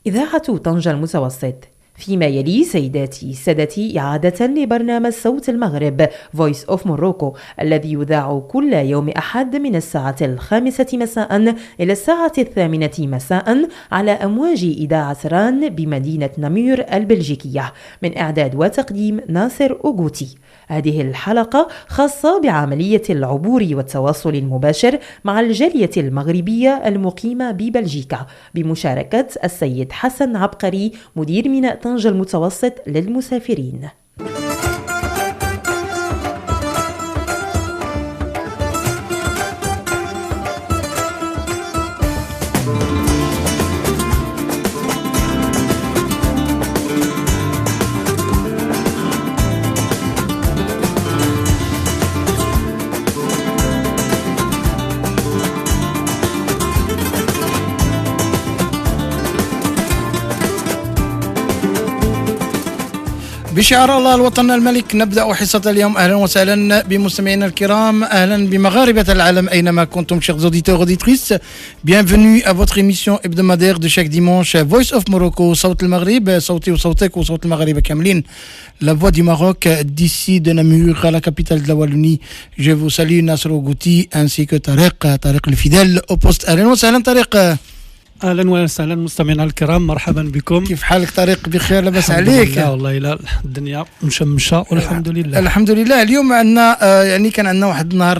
إذاعة طنجة المتوسط. فيما يلي سيداتي سادتي إعادة لبرنامج صوت المغرب Voice of Morocco الذي يذاع كل يوم أحد من الساعة 5 مساء إلى الساعة 8 مساء على أمواج إذاعة ران بمدينة نامور البلجيكية، من إعداد وتقديم ناصر أوغوتي. هذه الحلقة خاصة بعملية العبور والتواصل المباشر مع الجالية المغربية المقيمة ببلجيكا بمشاركة السيد حسن عبقري مدير ميناء طنجة المتوسط للمسافرين. بشعار الله الوطن الملك نبدأ حصة اليوم. أهلا وسهلا بمستمعينا الكرام، أهلا بمغاربة العالم أينما كنتم chers auditeurs auditrices. Bienvenue à votre émission hebdomadaire de chaque dimanche Voice of Morocco, صوت المغرب، صوتي وصوتك وصوت المغاربة كاملين. La voix du Maroc d'ici de Namur à la capitale de la Wallonie. Je vous salue Nasser Ougouti ainsi que Tariq le fidèle au poste. أهلا وسهلا طارق. اهلا وسهلا مستمعينا الكرام، مرحبا بكم. كيف حالك طارق؟ بخير لاباس عليك؟ لا والله لا، الدنيا مشمشه والحمد لله. الحمد لله. اليوم عندنا يعني كان عندنا واحد النهار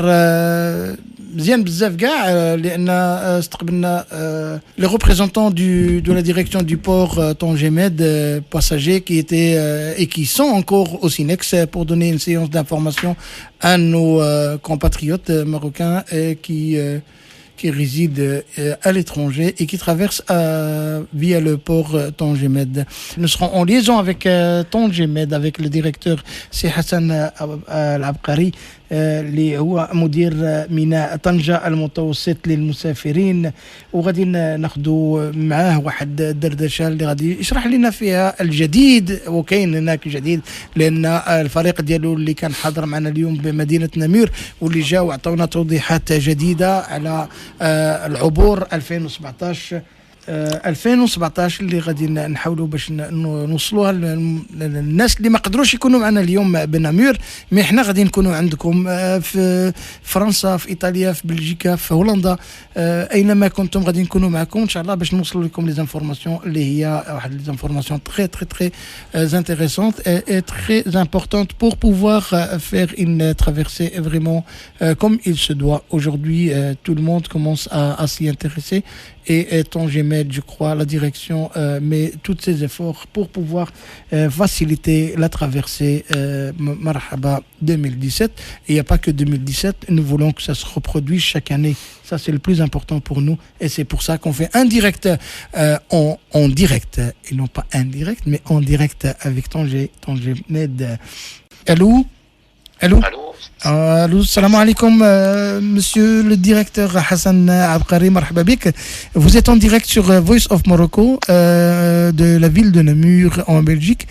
مزيان بزاف كاع، لان استقبلنا les représentants de la direction du port Tanger-Med passagers qui étaient et qui sont encore au Sinex pour donner une séance d'information à nos compatriotes marocains qui résident à l'étranger et qui traversent via le port Tanger-Med. Nous serons en liaison avec Tanger-Med, avec le directeur سي حسن العبقري اللي هو مدير ميناء طنجة المتوسط للمسافرين، وغادي ناخذوا معاه واحد الدردشه اللي غادي يشرح لنا فيها الجديد، وكاين هناك جديد لان الفريق ديالو اللي كان حاضر معنا اليوم بمدينه نامور واللي جا وعطونا توضيحات جديده على العبور 2017 اللي غادي نحاولوا باش نوصلوها للناس اللي ما قدروش يكونوا معنا اليوم بنامور، مي احنا غادي نكونوا عندكم في فرنسا، في ايطاليا، في بلجيكا، في هولندا، اينما كنتم غادي نكونوا معكم ان شاء الله باش نوصلوا لكم لي زانفورماسيون اللي هي واحد لي زانفورماسيون très très très intéressantes et très importantes pour pouvoir faire une traversée vraiment comme il se doit. Aujourd'hui tout le monde commence à s'y intéresser et Tanger-Med, je crois, la direction met tous ses efforts pour pouvoir faciliter la traversée Marhaba 2017. Et il n'y a pas que 2017, nous voulons que ça se reproduise chaque année. Ça, c'est le plus important pour nous. Et c'est pour ça qu'on fait un direct en direct, et non pas indirect, mais en direct avec Tanger-Med. Allô? Allô? Allô, salam alaikum, monsieur le directeur Hassan Abkari, marhaba bik. Vous êtes en direct sur Voice of Morocco de la ville de Namur en Belgique.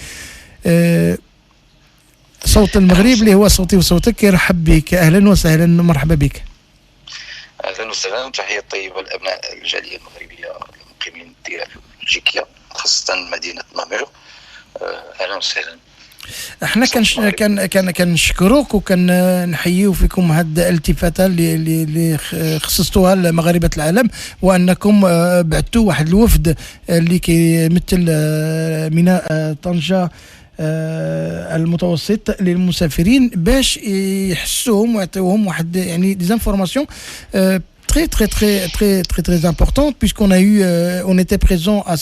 صوت المغرب اللي هو صوتي وصوتك يرحب بك. أهلا وسهلا، مرحبا بك. أهلا وسهلا، تحية طيبة لأبناء الجالية المغربية المقيمين ديال بلجيكا خاصة مدينة نامور. أهلا وسهلا. احنا كنشكروك وكنحييو فيكم هاد الالتفاته اللي خصصتوها لمغاربه العالم، وانكم بعثتوا واحد الوفد اللي كيمثل ميناء طنجة المتوسط للمسافرين باش يحسوهم ويعطيوهم واحد يعني دي انفورماسيون très importante, puisqu'on a eu on était présent à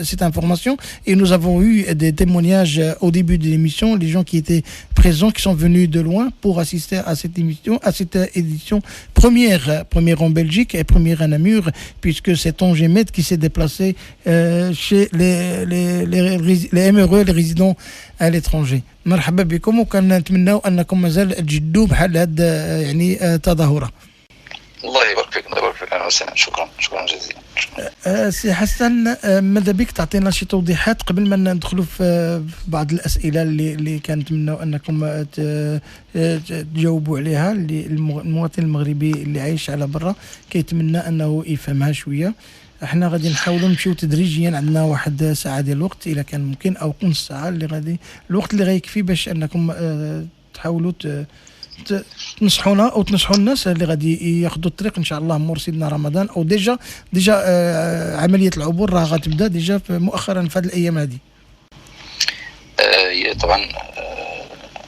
cette information et nous avons eu des témoignages au début de l'émission, les gens qui étaient présents, qui sont venus de loin pour assister à cette émission, à cette édition première en Belgique et première à Namur, puisque c'est Tanger-Med qui s'est déplacé chez les MRE, les résidents à l'étranger. مرحبا بكم، وكنتمناو انكم مازال تجدوا بحال هاد يعني تظاهره. الله يبارك فيك، الله يبارك فيك. اهلا وسهلا، شكرا جزيلا. سي حسن، ماذا بك تعطينا شي توضيحات قبل ما ندخلوا في بعض الاسئله اللي كنتمناو انكم تجاوبوا عليها، اللي المواطن المغربي اللي عايش على برا كيتمنى انه يفهمها شويه. احنا غادي نحاولوا نمشيو تدريجيا، عندنا واحد ساعه ديال الوقت الا كان ممكن، او نص ساعه اللي غادي الوقت اللي غيكفي باش انكم تحاولوا تنصحونا او تنصحوا الناس اللي غادي ياخذوا الطريق ان شاء الله مور سيدنا رمضان، او ديجا عمليه العبور راه غتبدا ديجا مؤخرا في هذه الايام هذه. طبعا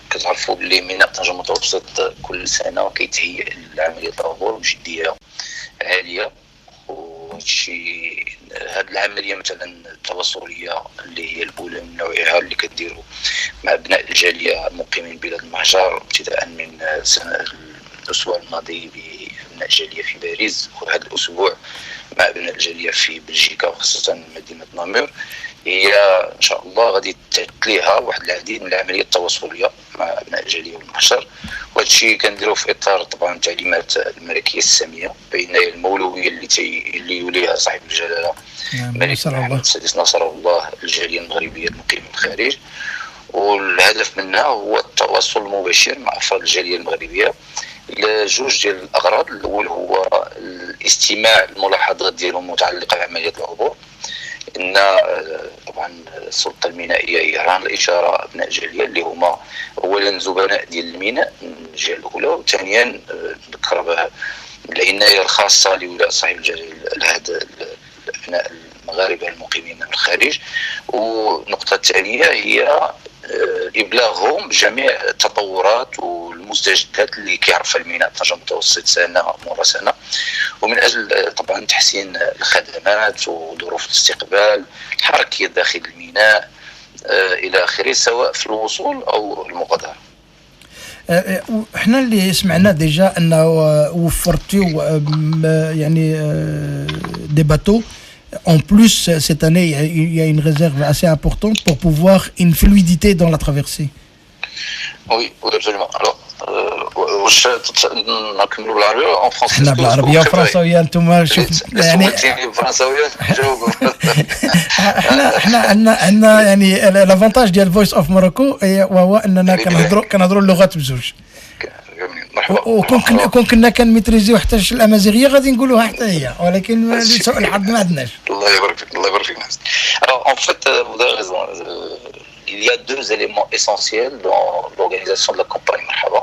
كتعرفوا بلي ميناء طنجة المتوسط كل سنه كيتهيأ لعمليه العبور بجديه عاليه، وهادشي هاد العمليه مثلا التواصليه اللي هي الاولى من نوعها اللي كديروا مع ابناء الجاليه المقيمين بلاد المهجر ابتداء من الاسبوع الماضي بابناء الجاليه في باريس، وهذا الاسبوع مع ابناء الجاليه في بلجيكا وخاصه مدينه نامور، هي ان شاء الله غادي تتليها واحد العديد من العمليات التواصليه مع ابناء الجاليه والمحشر، وهذا الشيء كنديروا في اطار طبعا تعليمات الملكيه الساميه بين المولويه اللي يوليها صاحب الجلاله الملك محمد السادس نصر الله الجاليه المغربيه المقيمه بالخارج، والهدف منها هو التواصل المباشر مع افراد الجاليه المغربيه لجوج ديال الاغراض. الاول هو الاستماع الملاحظات ديالهم متعلقه بعمليه العبور، ان طبعا السلطه المينائيه هي رهن الاشاره ابناء الجاليه اللي هما اولا زبناء ديال الميناء من الجهه الاولى، وثانيا نذكر بالعنايه الخاصه لولاء صاحب الجلاله لهذا الابناء المغاربه المقيمين من الخارج. والنقطه الثانيه هي ابلاغهم بجميع التطورات والمستجدات اللي كيعرفها الميناء طنجة المتوسط سنه مره سنه، ومن اجل طبعا تحسين الخدمات وظروف الاستقبال، الحركيه داخل الميناء الى اخره، سواء في الوصول او المغادره. احنا اللي سمعنا ديجا انه وفرتوا يعني دي باتو. En plus, cette année, il y a une réserve assez importante pour pouvoir une fluidité dans la traversée. Oui, absolument. Alors, واش نكملوا بالعربيه او فرنسي؟ احنا بالعربيه وفرنساويه، انتم شوف يعني فرنساويه جاوبوا. احنا عندنا يعني الافونتاج ديال فويس اوف موروكو وهو اننا كنهضروا اللغات بزوج. وكون كنا كنميتريزيو حتى الامازيغيه غادي نقولوها حتى هي، ولكن لسوء الحظ ما عندناش. الله يبارك فيك، الله يبارك فيك. Alors en fait, vous avez raison. Il y a deux éléments essentiels dans l'organisation de la campagne Marhaba.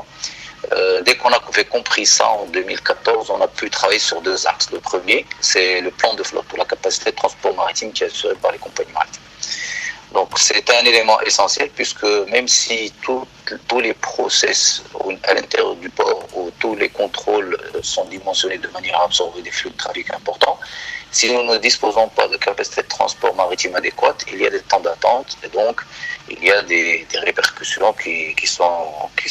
Dès qu'on avait compris ça en 2014, on a pu travailler sur deux axes. Le premier, c'est le plan de flotte, ou la capacité de transport maritime qui est assurée par les compagnies maritimes. Donc c'est un élément essentiel, puisque même si tous les process à l'intérieur du port où tous les contrôles sont dimensionnés de manière à absorber des flux de trafic importants, si nous ne disposons pas de capacité de transport maritime adéquate, il y a des temps d'attente et donc il y a des répercussions qui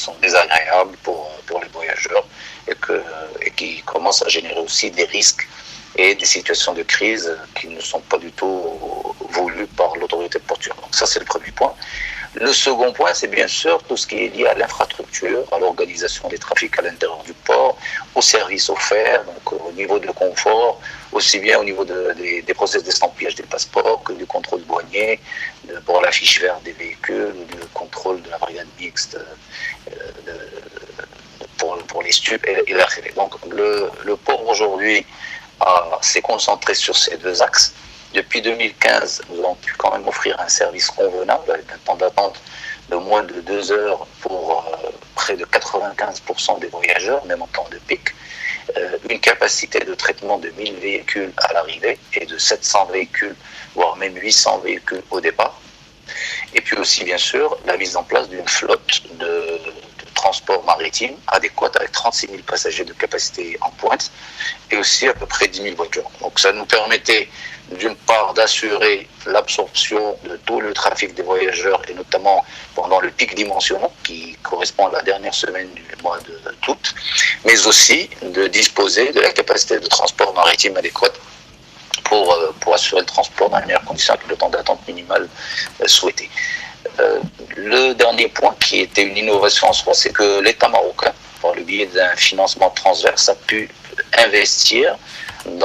sont désagréables pour les voyageurs et qui commencent à générer aussi des risques et des situations de crise qui ne sont pas du tout voulues par l'autorité portuaire. Donc ça, c'est le premier point. Le second point, c'est bien sûr tout ce qui est lié à l'infrastructure, à l'organisation des trafics à l'intérieur du port, aux services offerts, donc au niveau de confort, aussi bien au niveau des process d'estampillage des passeports que du contrôle douanier, pour la fiche verte des véhicules, du contrôle de la variante mixte pour les stupes et la RD. Donc le port aujourd'hui s'est concentré sur ces deux axes. Depuis 2015, nous avons pu quand même offrir un service convenable avec un temps d'attente de moins de 2 heures pour près de 95% des voyageurs, même en temps de pic, une capacité de traitement de 1000 véhicules à l'arrivée et de 700 véhicules, voire même 800 véhicules au départ. Et puis aussi, bien sûr, la mise en place d'une flotte de transport maritime adéquate avec 36 000 passagers de capacité en pointe et aussi à peu près 10 000 voitures. Donc ça nous permettait d'une part d'assurer l'absorption de tout le trafic des voyageurs et notamment pendant le pic dimensionnel qui correspond à la dernière semaine du mois d'août, mais aussi de disposer de la capacité de transport maritime adéquate pour assurer le transport dans les meilleures conditions avec le temps d'attente minimal souhaité. Le dernier point qui était une innovation en soi, c'est que l'État marocain, par le biais d'un financement transverse, a pu investir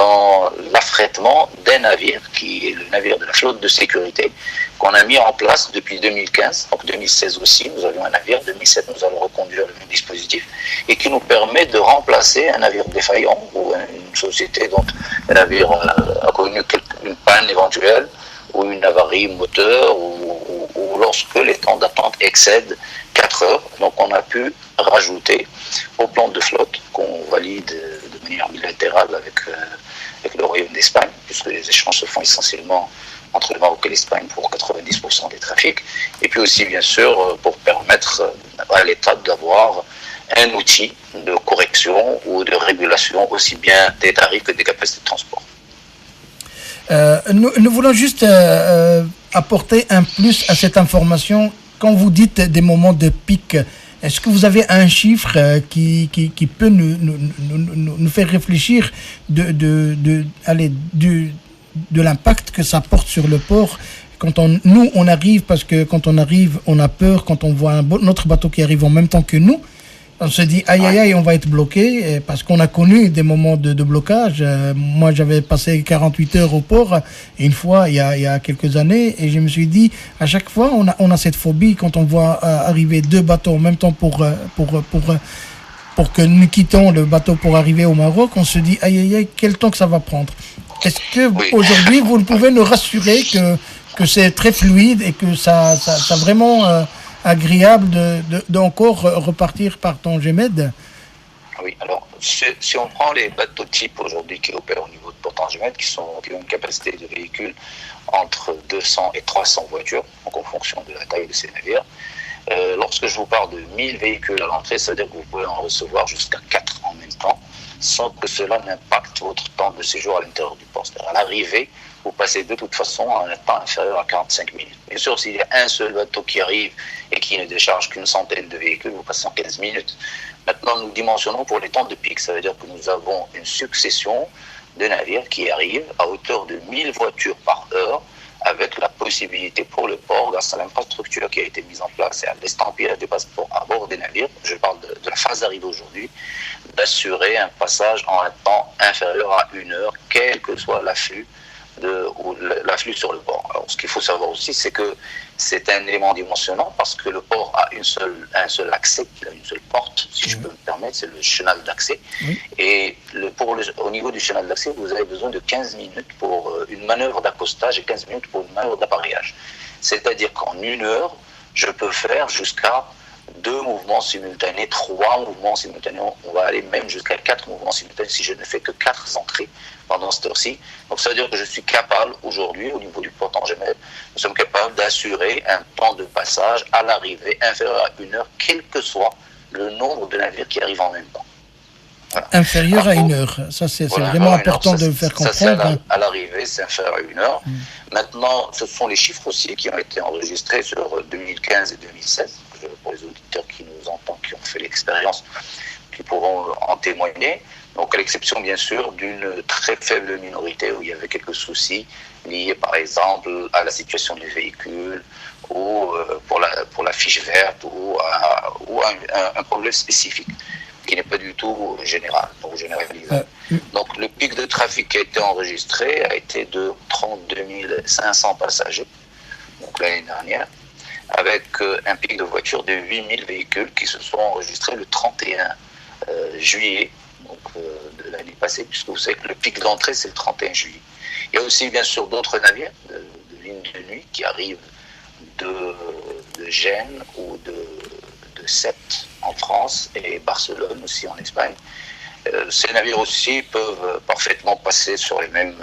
dans l'affrètement d'un navire qui est le navire de la flotte de sécurité qu'on a mis en place depuis 2015. Donc 2016 aussi, nous avions un navire. 2017, nous allons reconduire le même dispositif et qui nous permet de remplacer un navire défaillant ou une société dont le navire a connu une panne éventuelle ou une avarie moteur ou lorsque les temps d'attente excèdent 4 heures. Donc on a pu rajouter au plan de flotte qu'on valide de manière bilatérale avec le Royaume d'Espagne, puisque les échanges se font essentiellement entre le Maroc et l'Espagne pour 90% des trafics, et puis aussi bien sûr pour permettre à l'État d'avoir un outil de correction ou de régulation aussi bien des tarifs que des capacités de transport. Nous voulons juste apporter un plus à cette information. Quand vous dites des moments de pic, est-ce que vous avez un chiffre qui peut nous faire réfléchir de l'impact que ça porte sur le port quand on arrive, parce que quand on arrive, on a peur, quand on voit notre bateau qui arrive en même temps que nous, on se dit aïe aïe aïe, on va être bloqué, parce qu'on a connu des moments de blocage. Moi, j'avais passé 48 heures au port une fois il y a quelques années, et je me suis dit, à chaque fois on a cette phobie quand on voit arriver 2 bateaux en même temps pour que nous quittons le bateau pour arriver au Maroc. On se dit aïe aïe aïe, quel temps que ça va prendre. Est-ce que aujourd'hui vous pouvez nous rassurer que c'est très fluide et que ça vraiment agréable de encore repartir par Tangemed? Oui, alors si on prend les bateaux types aujourd'hui qui opèrent au niveau de Port Tangemed, qui ont une capacité de véhicule entre 200 et 300 voitures, donc en fonction de la taille de ces navires, lorsque je vous parle de 1000 véhicules à l'entrée, ça veut dire que vous pouvez en recevoir jusqu'à 4 en même temps, sans que cela n'impacte votre temps de séjour à l'intérieur du port. C'est-à-dire à l'arrivée, vous passez de toute façon un temps inférieur à 45 minutes. Bien sûr, s'il y a un seul bateau qui arrive et qui ne décharge qu'une centaine de véhicules, vous passez en 15 minutes. Maintenant, nous dimensionnons pour les temps de pic. Ça veut dire que nous avons une succession de navires qui arrivent à hauteur de 1000 voitures par heure, avec la possibilité pour le port, grâce à l'infrastructure qui a été mise en place et à l'estampillage des passeports à bord des navires, je parle de la phase d'arrivée aujourd'hui, d'assurer un passage en un temps inférieur à 1 heure, quel que soit l'afflux sur le port. Alors, ce qu'il faut savoir aussi, c'est que c'est un élément dimensionnant parce que le port a un seul accès, il a une seule porte, si je peux me permettre, c'est le chenal d'accès. Oui. Et au niveau du chenal d'accès, vous avez besoin de 15 minutes pour une manœuvre d'accostage et 15 minutes pour une manœuvre d'appareillage. C'est-à-dire qu'en 1 heure, je peux faire jusqu'à 2 mouvements simultanés, 3 mouvements simultanés, on va aller même jusqu'à 4 mouvements simultanés si je ne fais que 4 entrées pendant cette heure-ci. Donc ça veut dire que je suis capable aujourd'hui, au niveau du port Tangemed, nous sommes capables d'assurer un temps de passage à l'arrivée inférieur à 1 heure, quel que soit le nombre de navires qui arrivent en même temps. Voilà. Inférieur à 1 heure, ça c'est vraiment important de le faire comprendre. À l'arrivée, c'est inférieur à 1 heure. Maintenant, ce sont les chiffres aussi qui ont été enregistrés sur 2015 et 2016. Pour les auditeurs qui nous entendent, qui ont fait l'expérience, qui pourront en témoigner. Donc à l'exception bien sûr d'une très faible minorité où il y avait quelques soucis liés par exemple à la situation du véhicule ou pour la fiche verte ou à un problème spécifique qui n'est pas du tout général, donc généralisé. Donc le pic de trafic qui a été enregistré a été de 32 500 passagers, donc l'année dernière, avec un pic de voitures de 8000 véhicules qui se sont enregistrés le 31 juillet donc, de l'année passée, puisque vous savez que le pic d'entrée, c'est le 31 juillet. Il y a aussi, bien sûr, d'autres navires de ligne de nuit qui arrivent de Gênes ou de Sète en France et Barcelone aussi en Espagne. Ces navires aussi peuvent parfaitement passer sur les mêmes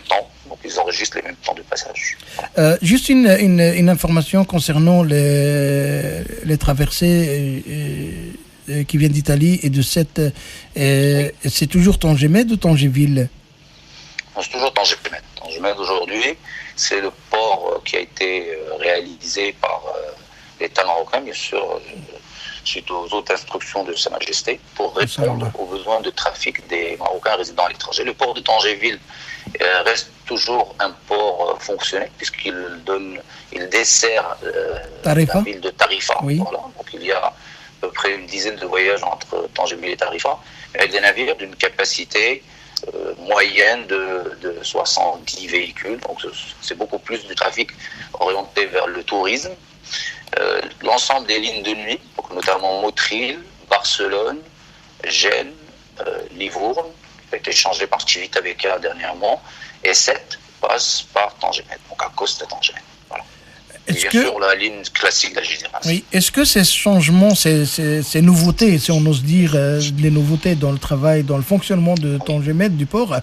temps, donc ils enregistrent les mêmes temps de passage. Juste une information concernant les traversées qui viennent d'Italie et de Sète. C'est toujours Tangemed ou Tangéville? C'est toujours Tangemed. Tangemed aujourd'hui, c'est le port qui a été réalisé par l'État marocain, bien sûr, suite aux autres instructions de Sa Majesté, pour répondre aux besoins de trafic des Marocains résidant à l'étranger. Le port de Tangéville reste toujours un port fonctionnel, puisqu'il dessert la ville de Tarifa. Oui. Voilà. Donc il y a à peu près une dizaine de voyages entre Tangéville et Tarifa, avec des navires d'une capacité moyenne de 70 véhicules. Donc c'est beaucoup plus du trafic orienté vers le tourisme. L'ensemble des lignes de nuit, donc notamment Motril, Barcelone, Gênes, Livourne, a été changé par Civitavecchia dernièrement, et 7 passe par Tangemet, donc à Costa Tangemet. Voilà. Et bien sûr, la ligne classique de la Génération. Oui, est-ce que ces changements, ces nouveautés, si on ose dire, les nouveautés dans le travail, dans le fonctionnement de Tangemet, du port,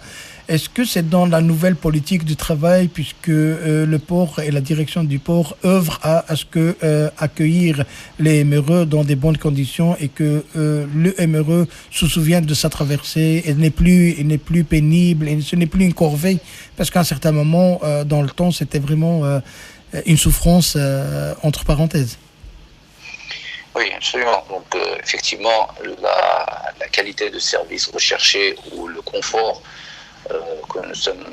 est-ce que c'est dans la nouvelle politique du travail, puisque le port et la direction du port œuvrent à ce que accueillir les MRE dans des bonnes conditions et que le MRE se souvienne de sa traversée et n'est plus pénible et ce n'est plus une corvée, parce qu'à un certain moment dans le temps c'était vraiment une souffrance entre parenthèses. Oui, absolument. Donc effectivement la qualité de service recherchée ou le confort que nous sommes,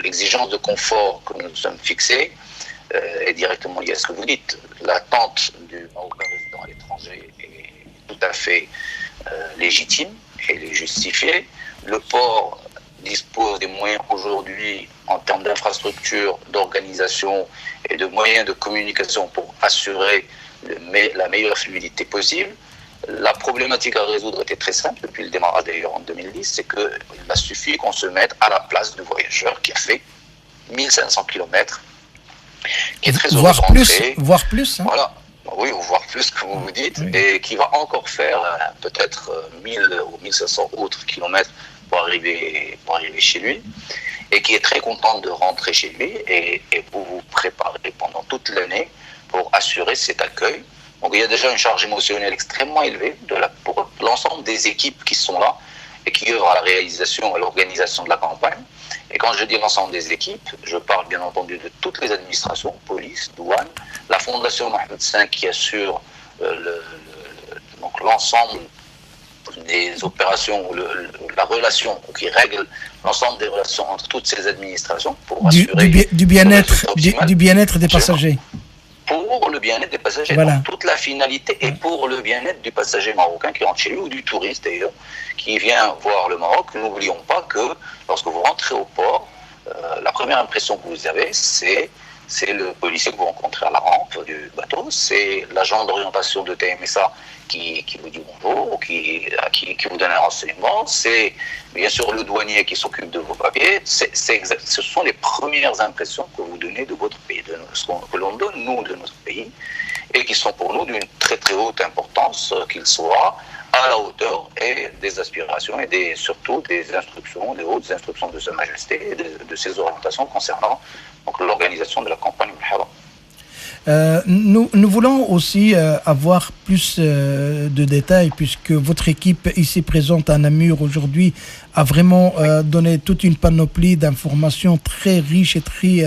l'exigence de confort que nous sommes fixés est directement liée à ce que vous dites. L'attente du Marocain résident à l'étranger est tout à fait légitime et justifiée. Le port dispose des moyens aujourd'hui en termes d'infrastructure, d'organisation et de moyens de communication pour assurer la meilleure fluidité possible. La problématique à résoudre était très simple depuis le démarrage d'ailleurs en 2010, c'est qu'il a suffi qu'on se mette à la place du voyageur qui a fait 1500 km, qui est très heureux de rentrer. Voire plus. Hein. Voilà. Oui, ou voire plus, comme vous dites, oui. Et qui va encore faire peut-être 1000 ou 1500 autres kilomètres pour arriver chez lui, et qui est très content de rentrer chez lui et pour vous préparer pendant toute l'année pour assurer cet accueil. Donc il y a déjà une charge émotionnelle extrêmement élevée pour l'ensemble des équipes qui sont là et qui œuvrent à la réalisation et à l'organisation de la campagne. Et quand je dis l'ensemble des équipes, je parle bien entendu de toutes les administrations, police, douane, la Fondation Mohamed V qui assure donc l'ensemble des opérations, la relation, qui règle l'ensemble des relations entre toutes ces administrations pour assurer du bien-être des passagers. Pour le bien-être des passagers, voilà. Donc, toute la finalité est pour le bien-être du passager marocain qui rentre chez lui ou du touriste d'ailleurs qui vient voir le Maroc. N'oublions pas que lorsque vous rentrez au port, la première impression que vous avez, c'est le policier que vous rencontrez à la rampe du bateau, c'est l'agent d'orientation de TMSA qui vous dit bonjour, qui vous donne un renseignement, c'est bien sûr le douanier qui s'occupe de vos papiers, ce sont les premières impressions que vous donnez de votre pays, de ce que l'on donne nous de notre pays, et qui sont pour nous d'une très très haute importance, qu'ils soient à la hauteur et des aspirations et surtout des instructions, des hautes instructions de Sa Majesté et de ses orientations concernant donc, l'organisation de la campagne Mhara. Nous voulons aussi avoir plus de détails puisque votre équipe ici présente à Namur aujourd'hui a vraiment donné toute une panoplie d'informations très riches et très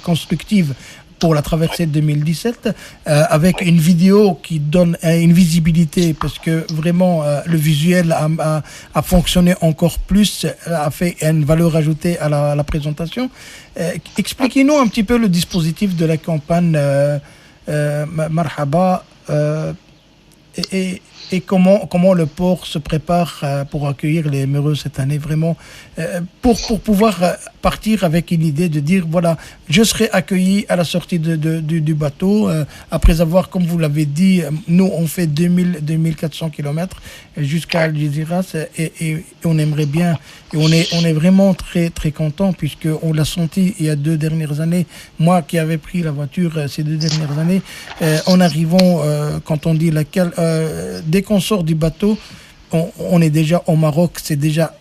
constructives pour la traversée 2017 avec une vidéo qui donne une visibilité parce que vraiment le visuel a fonctionné encore plus, a fait une valeur ajoutée à la présentation. Expliquez-nous un petit peu le dispositif de la campagne Marhaba et comment le port se prépare pour accueillir les MRE cette année, vraiment, pour pouvoir partir avec une idée de dire, voilà, je serai accueilli à la sortie du bateau, après avoir, comme vous l'avez dit, nous, on fait 2400 km jusqu'à Algeciras, et on aimerait bien, et on est vraiment très, très content, puisqu'on l'a senti il y a 2 dernières années, moi qui avais pris la voiture ces 2 dernières années, en arrivant, quand on dit laquelle, dès qu'on sort du bateau, on est déjà au Maroc, c'est déjà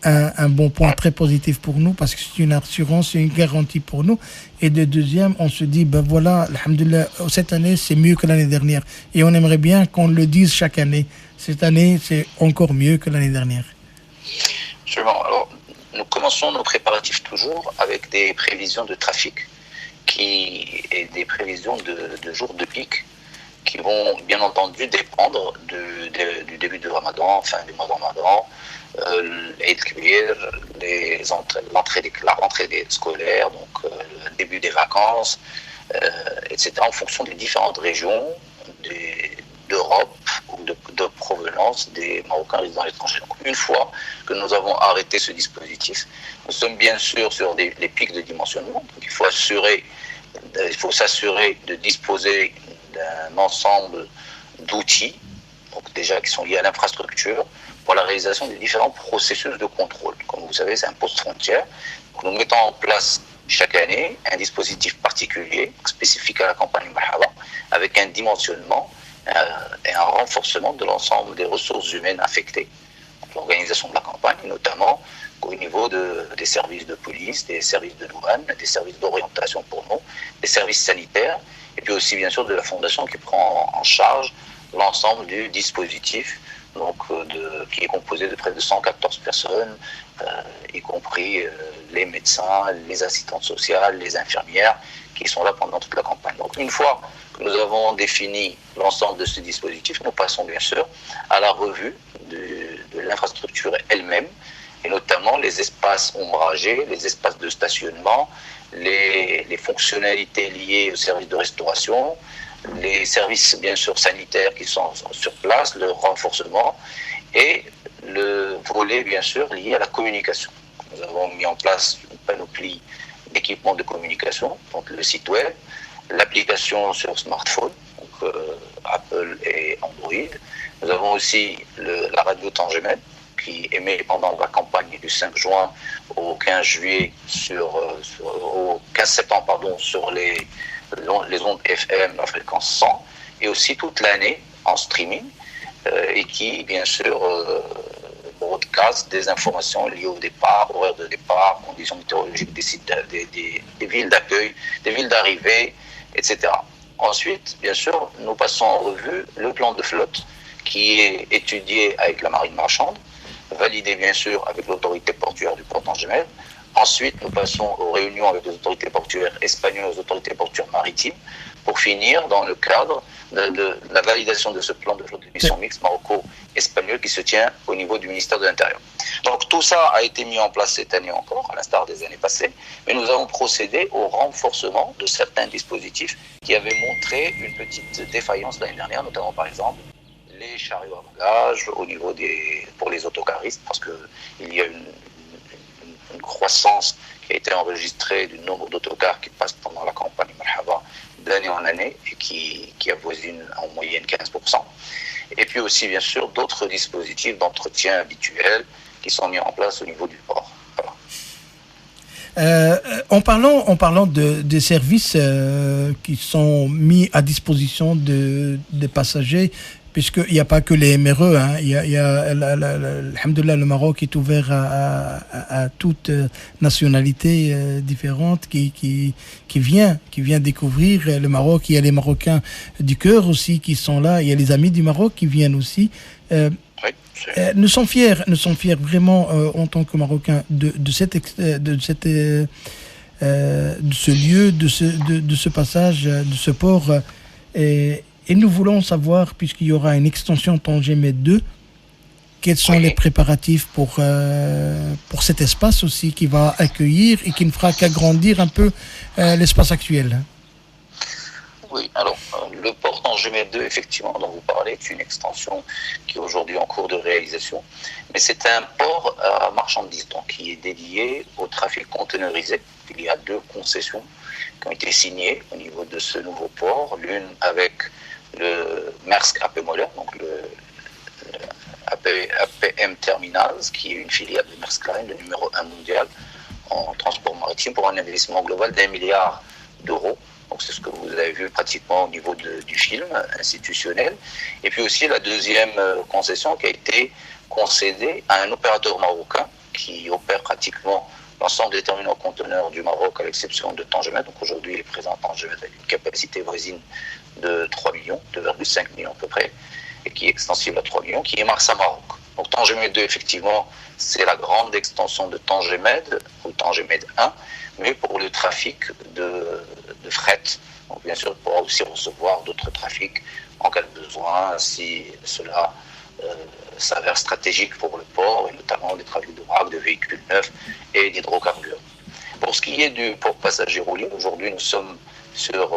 un bon point très positif pour nous parce que c'est une assurance, c'est une garantie pour nous. Et de deuxième, on se dit, ben voilà, alhamdoulilah, cette année, c'est mieux que l'année dernière. Et on aimerait bien qu'on le dise chaque année. Cette année, c'est encore mieux que l'année dernière. Absolument. Alors, nous commençons nos préparatifs toujours avec des prévisions de trafic et des prévisions de jours de pic qui vont bien entendu dépendre du début du Ramadan, fin du mois de Ramadan, l'Eid Kbir, la rentrée des scolaires, donc le début des vacances, etc. en fonction des différentes régions d'Europe ou de provenance des Marocains résidant à l'étranger. Donc, une fois que nous avons arrêté ce dispositif, nous sommes bien sûr sur des pics de dimensionnement. Donc, il faut s'assurer de disposer d'un ensemble d'outils, donc déjà qui sont liés à l'infrastructure, pour la réalisation des différents processus de contrôle. Comme vous savez, c'est un poste frontière. Donc, nous mettons en place chaque année un dispositif particulier, spécifique à la campagne Marhaba, avec un dimensionnement et un renforcement de l'ensemble des ressources humaines affectées. L'organisation de la campagne, notamment au niveau des services de police, des services de douane, des services d'orientation pour nous, des services sanitaires, et puis aussi bien sûr de la fondation qui prend en charge l'ensemble du dispositif, donc qui est composé de près de 114 personnes, y compris les médecins, les assistantes sociales, les infirmières, qui sont là pendant toute la campagne. Donc une fois que nous avons défini l'ensemble de ce dispositif, nous passons bien sûr à la revue de l'infrastructure elle-même, et notamment les espaces ombragés, les espaces de stationnement, les fonctionnalités liées aux services de restauration, les services bien sûr sanitaires qui sont sur place, le renforcement et le volet bien sûr lié à la communication. Nous avons mis en place une panoplie d'équipements de communication, donc le site web, l'application sur smartphone, donc Apple et Android. Nous avons aussi la radio Tangemède qui émet pendant la campagne du 5 juin au 15 juillet au 15 septembre pardon, sur les ondes FM à fréquence 100 et aussi toute l'année en streaming et qui bien sûr broadcast des informations liées au départ, horaire de départ, conditions météorologiques des sites, des villes d'accueil, des villes d'arrivée, etc. Ensuite, bien sûr, nous passons en revue le plan de flotte qui est étudié avec la marine marchande, validé bien sûr avec l'autorité portuaire du port d'Angemel. Ensuite, nous passons aux réunions avec les autorités portuaires espagnoles et les autorités portuaires maritimes pour finir dans le cadre de la validation de ce plan de flotte de mission mixte maroco-espagnol qui se tient au niveau du ministère de l'Intérieur. Donc tout ça a été mis en place cette année encore, à l'instar des années passées, mais nous avons procédé au renforcement de certains dispositifs qui avaient montré une petite défaillance l'année dernière, notamment par exemple les chariots à bagages au niveau pour les autocaristes, parce qu'il y a une croissance qui a été enregistrée du nombre d'autocars qui passent pendant la campagne Marhaba d'année en année et qui avoisine en moyenne 15%. Et puis aussi, bien sûr, d'autres dispositifs d'entretien habituels qui sont mis en place au niveau du port. Voilà. En parlant des services qui sont mis à disposition des passagers, puisqu'il n'y a pas que les MRE, hein. Il y a alhamdoulilah, le Maroc est ouvert à toute nationalité différente qui vient découvrir le Maroc. Il y a les Marocains du cœur aussi qui sont là. Il y a les amis du Maroc qui viennent aussi. Nous sommes fiers vraiment en tant que Marocains de ce lieu, de ce passage, de ce port. Et nous voulons savoir, puisqu'il y aura une extension Tangemède 2, quels sont les préparatifs pour cet espace aussi qui va accueillir et qui ne fera qu'agrandir un peu l'espace actuel. Oui, alors le port Tangemède 2, effectivement, dont vous parlez, est une extension qui est aujourd'hui en cours de réalisation. Mais c'est un port à marchandises, donc qui est dédié au trafic conteneurisé. Il y a 2 concessions qui ont été signées au niveau de ce nouveau port, l'une avec le Maersk AP Moller, donc le APM Terminals, qui est une filiale de Maersk Line, le numéro 1 mondial en transport maritime, pour un investissement global d'1 milliard d'euros. Donc c'est ce que vous avez vu pratiquement au niveau du film institutionnel. Et puis aussi la deuxième concession qui a été concédée à un opérateur marocain qui opère pratiquement l'ensemble des terminaux conteneurs du Maroc, à l'exception de Tangemède. Donc aujourd'hui, il est présent à Tangemède avec une capacité voisine de 3 millions, 2,5 millions à peu près, et qui est extensible à 3 millions, qui est Marsa Maroc. Donc Tangemède 2, effectivement, c'est la grande extension de Tangemède, ou Tangemède 1, mais pour le trafic de fret. Donc bien sûr, il pourra aussi recevoir d'autres trafics en cas de besoin, si cela s'avère stratégique pour le port, et notamment des trafics de vrac, de véhicules neufs et d'hydrocarbures. Pour ce qui est du port passager roulé, aujourd'hui nous sommes sur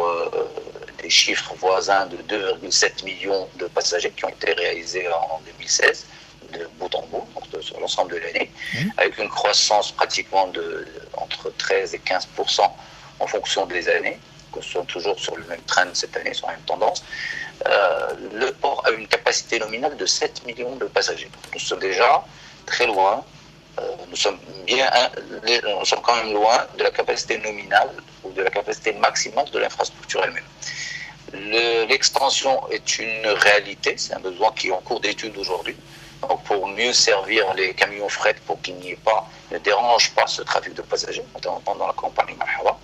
des chiffres voisins de 2,7 millions de passagers qui ont été réalisés en 2016, de bout en bout, donc sur l'ensemble de l'année, avec une croissance pratiquement entre 13 et 15% en fonction des années. que nous sommes toujours sur le même train cette année, sur la même tendance, le port a une capacité nominale de 7 millions de passagers. Nous sommes déjà très loin. Nous sommes quand même loin de la capacité nominale ou de la capacité maximale de l'infrastructure elle-même. L'extension est une réalité, c'est un besoin qui est en cours d'étude aujourd'hui. Donc pour mieux servir les camions fret, pour qu'il n'y ait pas, ne dérange pas ce trafic de passagers, notamment dans la campagne Marhaba.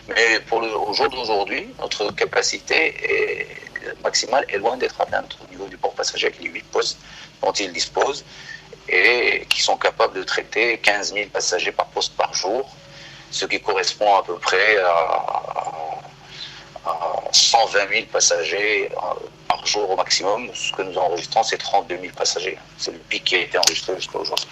Mais au jour d'aujourd'hui, notre capacité maximale est loin d'être atteinte au niveau du port passager avec les 8 postes dont il dispose et qui sont capables de traiter 15 000 passagers par poste par jour, ce qui correspond à peu près à 120 000 passagers par jour au maximum. Ce que nous enregistrons, c'est 32 000 passagers. C'est le pic qui a été enregistré jusqu'à aujourd'hui.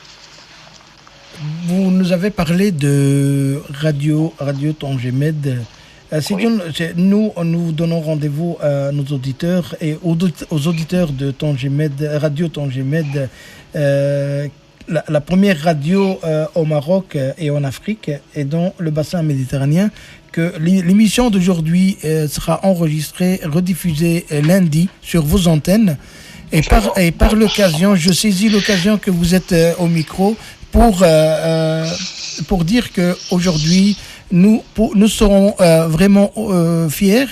Vous nous avez parlé de Radio Tangemed. Oui. Nous donnons rendez-vous à nos auditeurs et aux auditeurs de Tangemed, Radio Tangemed, la première radio au Maroc et en Afrique et dans le bassin méditerranéen, que l'émission d'aujourd'hui sera enregistrée, rediffusée lundi sur vos antennes. Et par l'occasion, je saisis l'occasion que vous êtes au micro pour dire qu'aujourd'hui, nous serons vraiment fiers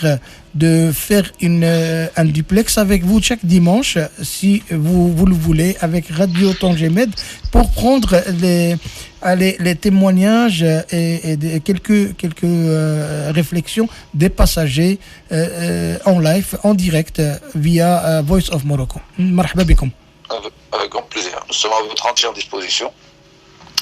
de faire un duplex avec vous chaque dimanche, si vous le voulez, avec Radio Tangemed, pour prendre les témoignages et quelques réflexions des passagers en live, en direct, via Voice of Morocco. Marhaba bikoum. Avec grand plaisir. Nous sommes à votre entière disposition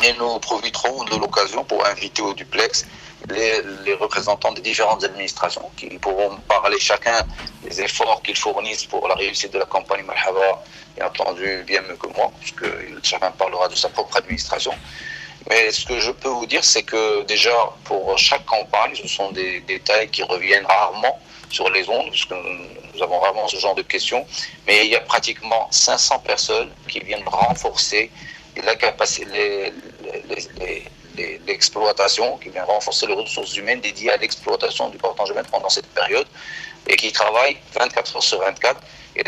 et nous profiterons de l'occasion pour inviter au duplex les représentants des différentes administrations qui pourront parler chacun des efforts qu'ils fournissent pour la réussite de la campagne Marhaba, bien entendu bien mieux que moi, puisque chacun parlera de sa propre administration. Mais ce que je peux vous dire, c'est que déjà pour chaque campagne, ce sont des détails qui reviennent rarement sur les ondes, parce que nous avons rarement ce genre de questions, mais il y a pratiquement 500 personnes qui viennent renforcer la capacité, l'exploitation, qui vient renforcer les ressources humaines dédiées à l'exploitation du port Tangemed pendant cette période et qui travaillent 24 heures sur 24. Et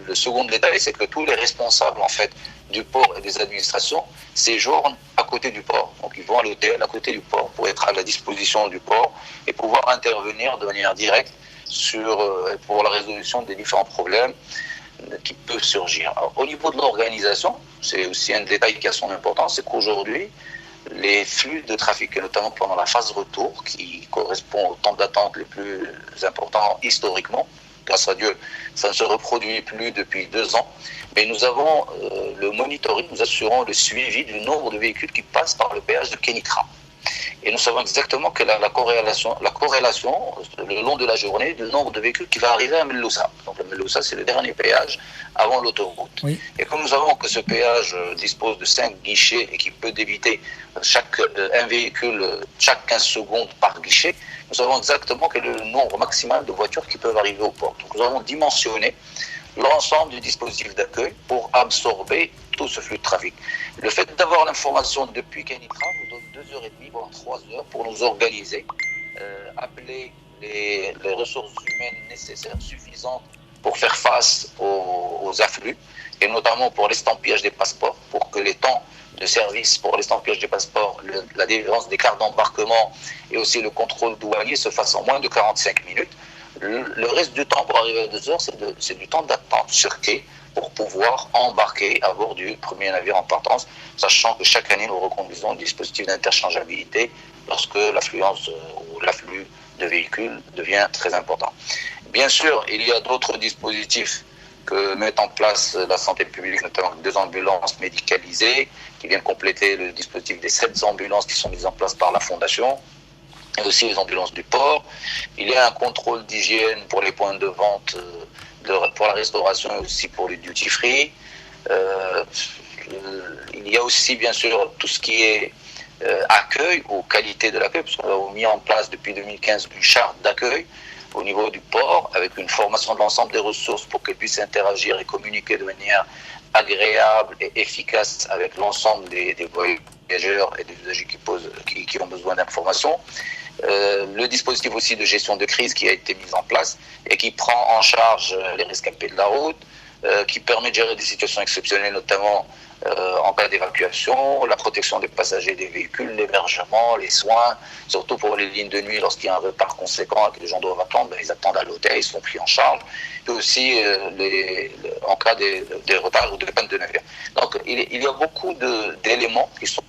le second détail, c'est que tous les responsables en fait du port et des administrations séjournent à côté du port. Donc ils vont à l'hôtel à côté du port pour être à la disposition du port et pouvoir intervenir de manière directe pour la résolution des différents problèmes qui peuvent surgir. Alors, au niveau de l'organisation, c'est aussi un détail qui a son importance, c'est qu'aujourd'hui, les flux de trafic, et notamment pendant la phase retour, qui correspond au temps d'attente les plus importants historiquement, grâce à Dieu, ça ne se reproduit plus depuis 2 ans, mais nous avons le monitoring, nous assurons le suivi du nombre de véhicules qui passent par le péage de Kenitra. Et nous savons exactement que la corrélation le long de la journée du nombre de véhicules qui va arriver à Meloussa. Donc le Meloussa, c'est le dernier péage avant l'autoroute. Oui. Et comme nous savons que ce péage dispose de 5 guichets et qui peut débiter un véhicule chaque 15 secondes par guichet, nous savons exactement quel est le nombre maximal de voitures qui peuvent arriver au port. Donc nous avons dimensionné l'ensemble du dispositif d'accueil pour absorber tout ce flux de trafic. Le fait d'avoir l'information depuis Kenitra nous donne 2h30, voire 3 heures pour nous organiser, appeler les ressources humaines nécessaires, suffisantes pour faire face aux afflux, et notamment pour l'estampillage des passeports, pour que les temps de service pour l'estampillage des passeports, la délivrance des cartes d'embarquement et aussi le contrôle douanier se fassent en moins de 45 minutes. Le reste du temps pour arriver à 2 heures, c'est du temps d'attente sur quai pour pouvoir embarquer à bord du premier navire en partance, sachant que chaque année, nous reconduisons un dispositif d'interchangeabilité lorsque l'affluence ou l'afflux de véhicules devient très important. Bien sûr, il y a d'autres dispositifs que met en place la santé publique, notamment 2 ambulances médicalisées qui viennent compléter le dispositif des 7 ambulances qui sont mises en place par la Fondation, et aussi les ambulances du port. Il y a un contrôle d'hygiène pour les points de vente, pour la restauration et aussi pour les duty-free. Il y a aussi, bien sûr, tout ce qui est accueil ou qualité de l'accueil, parce qu'on a mis en place depuis 2015 une charte d'accueil au niveau du port, avec une formation de l'ensemble des ressources pour qu'elles puissent interagir et communiquer de manière agréable et efficace avec l'ensemble des voyageurs et des usagers qui ont besoin d'informations. Le dispositif aussi de gestion de crise qui a été mis en place et qui prend en charge les rescapés de la route, qui permet de gérer des situations exceptionnelles, notamment en cas d'évacuation, la protection des passagers des véhicules, l'hébergement, les soins, surtout pour les lignes de nuit, lorsqu'il y a un retard conséquent et que les gens doivent attendre, ils attendent à l'hôtel, ils sont pris en charge, et aussi en cas des retards ou de panne de navire. Donc il y a beaucoup d'éléments qui sont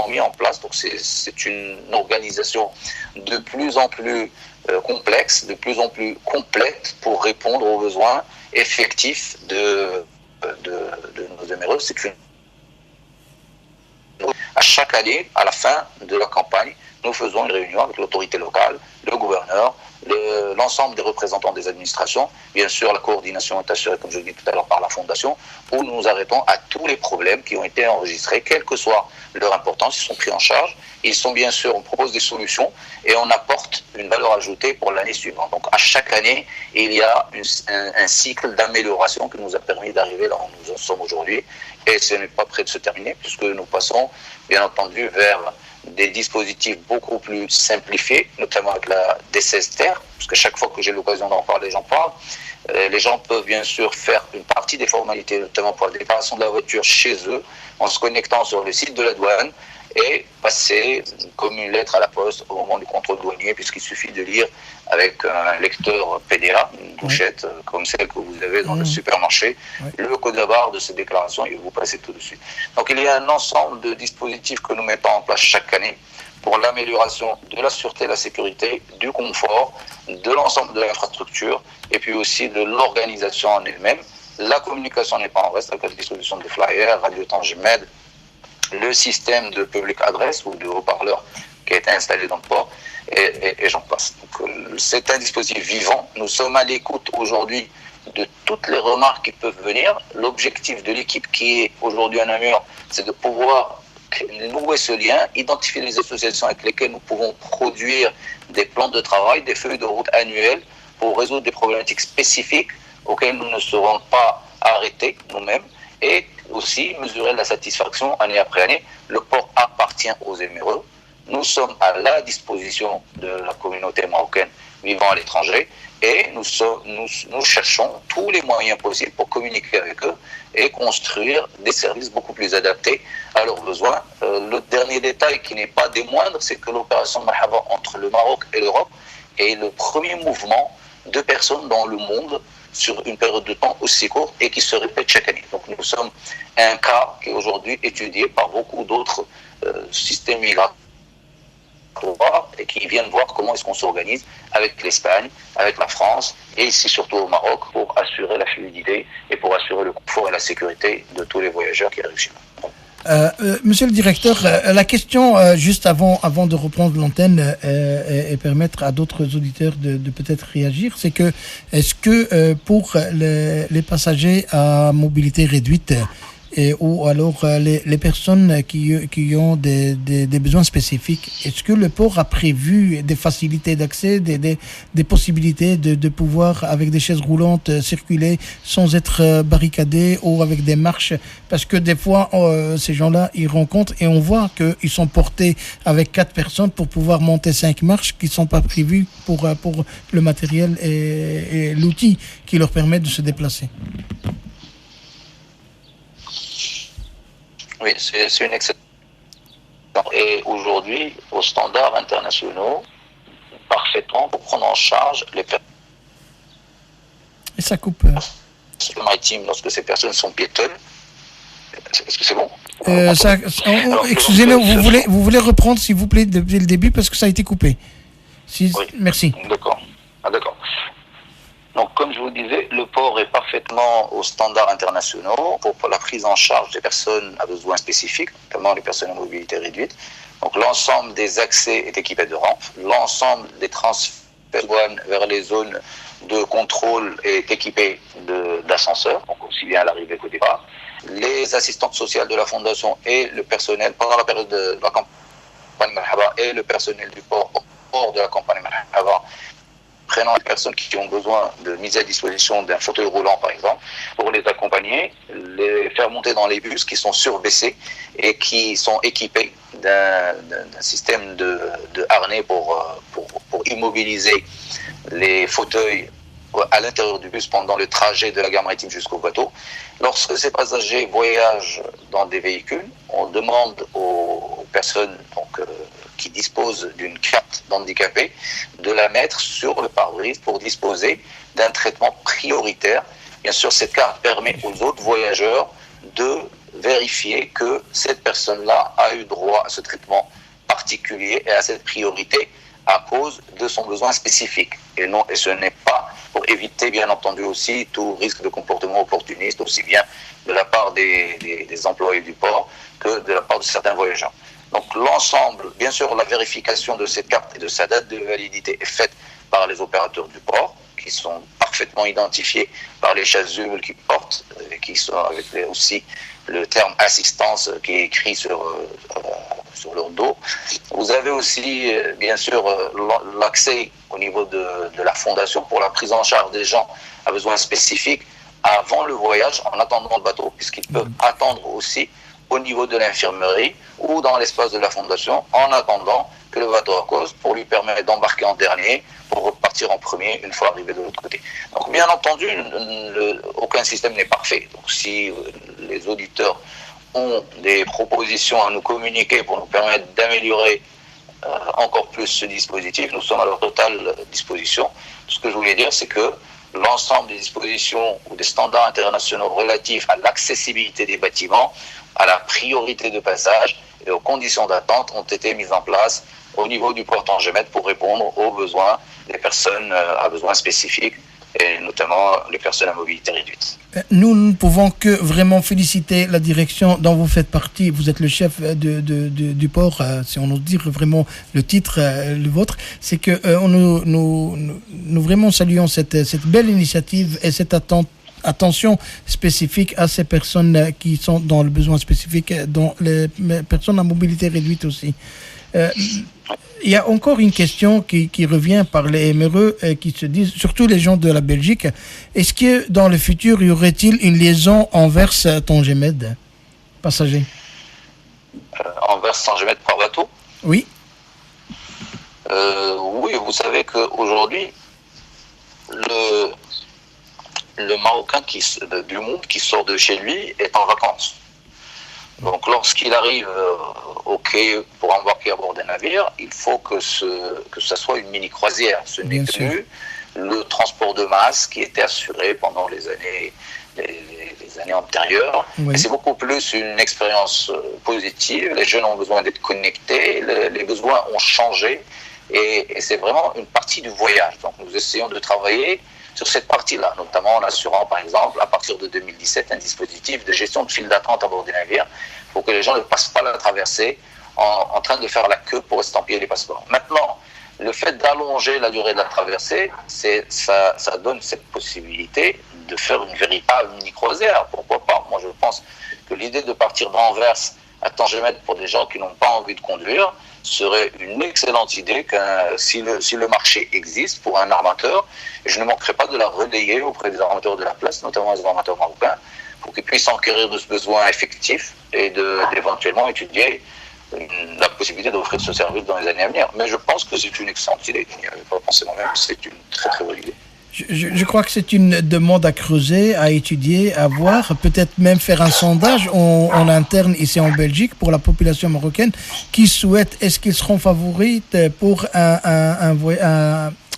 mis en place, donc c'est une organisation de plus en plus complexe, de plus en plus complète pour répondre aux besoins effectifs de nos émireux. C'est une à chaque année, à la fin de la campagne, nous faisons une réunion avec l'autorité locale, le gouverneur, l'ensemble des représentants des administrations. Bien sûr, la coordination est assurée, comme je l'ai dit tout à l'heure, par la Fondation, où nous nous arrêtons à tous les problèmes qui ont été enregistrés, quelle que soit leur importance, ils sont pris en charge. Ils sont bien sûr, on propose des solutions et on apporte une valeur ajoutée pour l'année suivante. Donc à chaque année, il y a un cycle d'amélioration qui nous a permis d'arriver là où nous en sommes aujourd'hui. Et ce n'est pas prêt de se terminer, puisque nous passons, bien entendu, vers des dispositifs beaucoup plus simplifiés, notamment avec la D16 parce que chaque fois que j'ai l'occasion d'en parler, j'en parle. Les gens peuvent bien sûr faire une partie des formalités, notamment pour la déclaration de la voiture chez eux, en se connectant sur le site de la douane et passer comme une lettre à la poste au moment du contrôle douanier, puisqu'il suffit de lire avec un lecteur PDA, une bouchette comme celle que vous avez dans le supermarché, le code barre de ces déclarations et vous passez tout de suite. Donc il y a un ensemble de dispositifs que nous mettons en place chaque année pour l'amélioration de la sûreté, la sécurité, du confort, de l'ensemble de l'infrastructure et puis aussi de l'organisation en elle-même. La communication n'est pas en reste avec la distribution des flyers, Radio Tangimed, le système de public address ou de haut-parleur qui a été installé dans le port et j'en passe. Donc, c'est un dispositif vivant. Nous sommes à l'écoute aujourd'hui de toutes les remarques qui peuvent venir. L'objectif de l'équipe qui est aujourd'hui à Namur, c'est de pouvoir nouer ce lien, identifier les associations avec lesquelles nous pouvons produire des plans de travail, des feuilles de route annuelles pour résoudre des problématiques spécifiques auxquelles nous ne serons pas arrêtés nous-mêmes et aussi mesurer la satisfaction année après année. Le port appartient aux Émireux. Nous sommes à la disposition de la communauté marocaine vivant à l'étranger et nous cherchons tous les moyens possibles pour communiquer avec eux et construire des services beaucoup plus adaptés à leurs besoins. Le dernier détail qui n'est pas des moindres, c'est que l'opération Marhaba entre le Maroc et l'Europe est le premier mouvement de personnes dans le monde sur une période de temps aussi courte et qui se répète chaque année. Donc nous sommes un cas qui est aujourd'hui étudié par beaucoup d'autres systèmes migratoires et qui viennent voir comment est-ce qu'on s'organise avec l'Espagne, avec la France et ici surtout au Maroc pour assurer la fluidité et pour assurer le confort et la sécurité de tous les voyageurs qui arrivent chez nous. Monsieur le directeur, la question juste avant de reprendre l'antenne et permettre à d'autres auditeurs de peut-être réagir, c'est que est-ce que pour les passagers à mobilité réduite ou alors les personnes qui ont des besoins spécifiques, est-ce que le port a prévu des facilités d'accès, des possibilités de pouvoir, avec des chaises roulantes, circuler sans être barricadés ou avec des marches? Parce que des fois, ces gens-là, ils rencontrent et on voit qu'ils sont portés avec 4 personnes pour pouvoir monter 5 marches qui ne sont pas prévues pour le matériel et l'outil qui leur permet de se déplacer. Oui, c'est une excellente. Et aujourd'hui, aux standards internationaux, parfaitement pour prendre en charge les personnes. Et ça coupe. Maritime, lorsque ces personnes sont piétonnes. Est-ce que c'est bon? Excusez-moi, vous voulez reprendre, s'il vous plaît, depuis le début, parce que ça a été coupé. Oui. Merci. D'accord. D'accord. Donc, comme je vous disais, le port est parfaitement aux standards internationaux pour la prise en charge des personnes à besoins spécifiques, notamment les personnes à mobilité réduite. Donc, l'ensemble des accès est équipé de rampes, l'ensemble des transferts vers les zones de contrôle est équipé d'ascenseurs, donc aussi bien à l'arrivée qu'au départ. Les assistantes sociales de la Fondation et le personnel, pendant la période de la campagne Marhaba, et le personnel du port hors de la campagne Marhaba, prenant les personnes qui ont besoin de mise à disposition d'un fauteuil roulant, par exemple, pour les accompagner, les faire monter dans les bus qui sont surbaissés et qui sont équipés d'un système de harnais harnais pour immobiliser les fauteuils à l'intérieur du bus pendant le trajet de la gare maritime jusqu'au bateau. Lorsque ces passagers voyagent dans des véhicules, on demande aux personnes qui disposent d'une carte d'handicapé de la mettre sur le pare-brise pour disposer d'un traitement prioritaire. Bien sûr, cette carte permet aux autres voyageurs de vérifier que cette personne-là a eu droit à ce traitement particulier et à cette priorité à cause de son besoin spécifique. Et ce n'est pas pour éviter, bien entendu, aussi tout risque de comportement opportuniste, aussi bien de la part des employés du port que de la part de certains voyageurs. Donc l'ensemble, bien sûr, la vérification de cette carte et de sa date de validité est faite par les opérateurs du port, qui sont parfaitement identifiés par les chasubles qu'ils portent, qui sont avec aussi le terme assistance qui est écrit sur leur dos. Vous avez aussi, bien sûr, l'accès au niveau de la fondation pour la prise en charge des gens à besoins spécifiques avant le voyage, en attendant le bateau, puisqu'ils peuvent attendre aussi au niveau de l'infirmerie ou dans l'espace de la fondation, en attendant que le bateau accose pour lui permettre d'embarquer en dernier pour repartir en premier une fois arrivé de l'autre côté. Donc bien entendu, aucun système n'est parfait. Donc si les auditeurs ont des propositions à nous communiquer pour nous permettre d'améliorer encore plus ce dispositif, nous sommes à leur totale disposition. Ce que je voulais dire, c'est que l'ensemble des dispositions ou des standards internationaux relatifs à l'accessibilité des bâtiments, à la priorité de passage et aux conditions d'attente ont été mises en place au niveau du port Tangemed pour répondre aux besoins des personnes à besoins spécifiques et notamment les personnes à mobilité réduite. Nous ne pouvons que vraiment féliciter la direction dont vous faites partie. Vous êtes le chef du port, si on ose dire vraiment le titre, le vôtre. C'est que nous vraiment saluons cette belle initiative et cette attention spécifique à ces personnes qui sont dans le besoin spécifique, dont les personnes à mobilité réduite aussi. Il y a encore une question qui revient par les MRE qui se disent, surtout les gens de la Belgique, est-ce que dans le futur, y aurait-il une liaison Anvers-Tangemed passager? Anvers-Tangemed par bateau? Oui. Oui, vous savez qu'aujourd'hui, le Marocain du monde qui sort de chez lui est en vacances. Donc lorsqu'il arrive au quai pour embarquer à bord d'un navire, il faut que ça soit une mini-croisière. Ce n'est plus le transport de masse qui était assuré pendant les années antérieures. Oui. Et c'est beaucoup plus une expérience positive. Les jeunes ont besoin d'être connectés, les besoins ont changé et c'est vraiment une partie du voyage. Donc nous essayons de travailler sur cette partie-là, notamment en assurant, par exemple, à partir de 2017, un dispositif de gestion de file d'attente à bord des navires pour que les gens ne passent pas la traversée en train de faire la queue pour estampiller les passeports. Maintenant, le fait d'allonger la durée de la traversée, ça donne cette possibilité de faire une véritable mini-croisière. Pourquoi pas? Moi, je pense que l'idée de partir d'Anvers à Tangemed pour des gens qui n'ont pas envie de conduire serait une excellente idée si le marché existe pour un armateur, et je ne manquerai pas de la relayer auprès des armateurs de la place, notamment les armateurs marocains, pour qu'ils puissent enquérir de ce besoin effectif et d'éventuellement étudier la possibilité d'offrir ce service dans les années à venir. Mais je pense que c'est une excellente idée. Je n'y avais pas pensé moi-même, c'est une très très bonne idée. Je crois que c'est une demande à creuser, à étudier, à voir, peut-être même faire un sondage en interne ici en Belgique pour la population marocaine qui souhaite, est-ce qu'ils seront favoris pour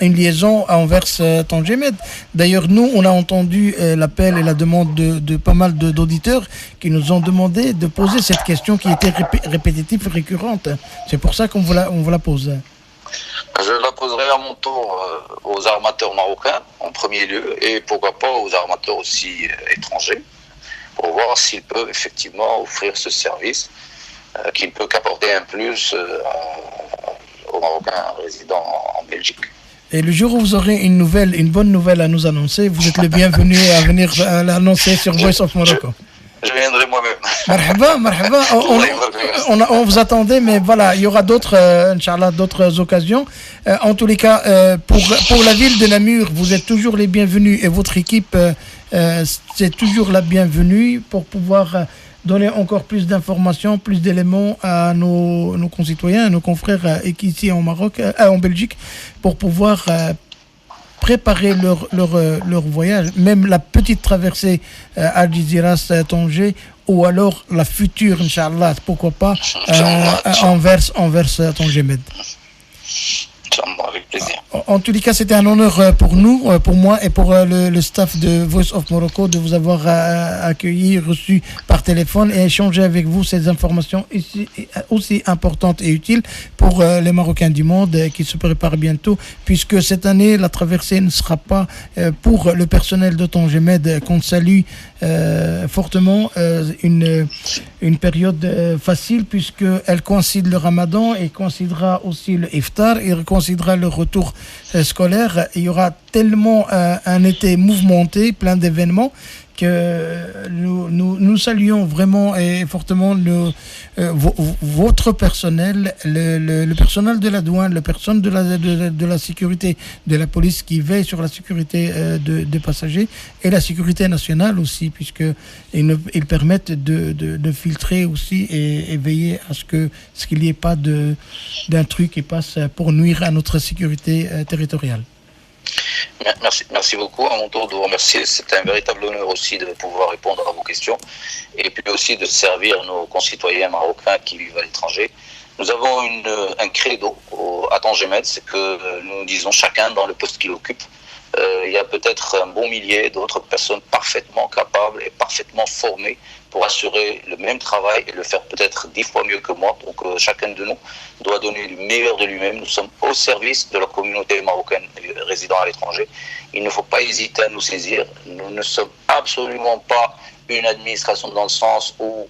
une liaison à Anvers-Tangemed. D'ailleurs, nous, on a entendu l'appel et la demande de pas mal d'auditeurs qui nous ont demandé de poser cette question qui était répétitive et récurrente. C'est pour ça qu'on vous la pose. Je la poserai à mon tour aux armateurs marocains en premier lieu et pourquoi pas aux armateurs aussi étrangers pour voir s'ils peuvent effectivement offrir ce service qui ne peut qu'apporter un plus aux Marocains résidant en Belgique. Et le jour où vous aurez une bonne nouvelle à nous annoncer, vous êtes le bienvenu à venir l'annoncer sur Voice of Morocco. Je viendrai moi-même. Marhaba. On vous attendait, mais voilà, il y aura Inch'Allah, d'autres occasions. En tous les cas, pour la ville de Namur, vous êtes toujours les bienvenus et votre équipe, c'est toujours la bienvenue pour pouvoir donner encore plus d'informations, plus d'éléments à nos concitoyens, à nos confrères ici en Maroc, en Belgique, pour pouvoir préparer leur voyage, même la petite traversée Algeciras-Tanger, ou alors la future, Inch'Allah, pourquoi pas, Anvers-Tanger-Med. Avec plaisir. En tous les cas, c'était un honneur pour nous, pour moi et pour le staff de Voice of Morocco de vous avoir accueilli, reçu par téléphone et échangé avec vous ces informations aussi importantes et utiles pour les Marocains du monde qui se préparent bientôt, puisque cette année, la traversée ne sera pas pour le personnel de Tanger Med qu'on salue fortement une période facile, puisqu'elle coïncide le Ramadan et coïncidera aussi le Iftar et coïncidera le retour scolaire. Il y aura tellement un été mouvementé, plein d'événements, que nous saluons vraiment et fortement votre personnel, le personnel de la douane, le personnel de la sécurité, de la police qui veille sur la sécurité des passagers et la sécurité nationale aussi, puisqu'ils permettent de filtrer aussi et veiller à ce qu'il n'y ait pas d'un truc qui passe pour nuire à notre sécurité territoriale. Merci beaucoup. À mon tour de vous remercier. C'est un véritable honneur aussi de pouvoir répondre à vos questions et puis aussi de servir nos concitoyens marocains qui vivent à l'étranger. Nous avons un credo à Tanger Med, c'est que nous disons chacun dans le poste qu'il occupe. Il y a peut-être un bon millier d'autres personnes parfaitement capables et parfaitement formées pour assurer le même travail et le faire peut-être 10 fois mieux que moi. Donc chacun de nous doit donner le meilleur de lui-même. Nous sommes au service de la communauté marocaine résidant à l'étranger. Il ne faut pas hésiter à nous saisir. Nous ne sommes absolument pas une administration dans le sens où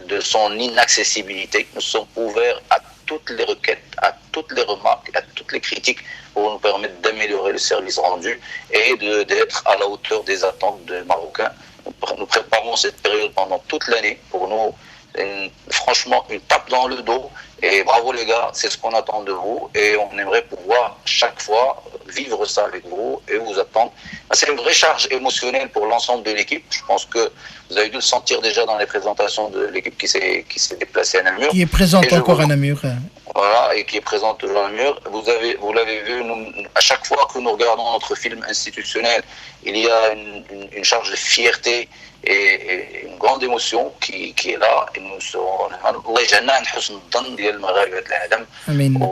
de son inaccessibilité. Nous sommes ouverts à toutes les requêtes, à toutes les remarques, à toutes les critiques pour nous permettre d'améliorer le service rendu et d'être à la hauteur des attentes des Marocains. Nous préparons cette période pendant toute l'année. Pour nous, franchement, une tape dans le dos. Et bravo les gars, c'est ce qu'on attend de vous. Et on aimerait pouvoir chaque fois vivre ça avec vous et vous attendre. C'est une vraie charge émotionnelle pour l'ensemble de l'équipe. Je pense que vous avez dû le sentir déjà dans les présentations de l'équipe qui s'est déplacée à Namur. Qui est présente encore à Namur. Voilà, et qui est présente toujours à Namur. Vous l'avez vu, à chaque fois que nous regardons notre film institutionnel, il y a une charge de fierté et une grande émotion qui est là. Et nous serons... الله يجعلنا عند حسن الظن ديال المغاربة العالم. آمين.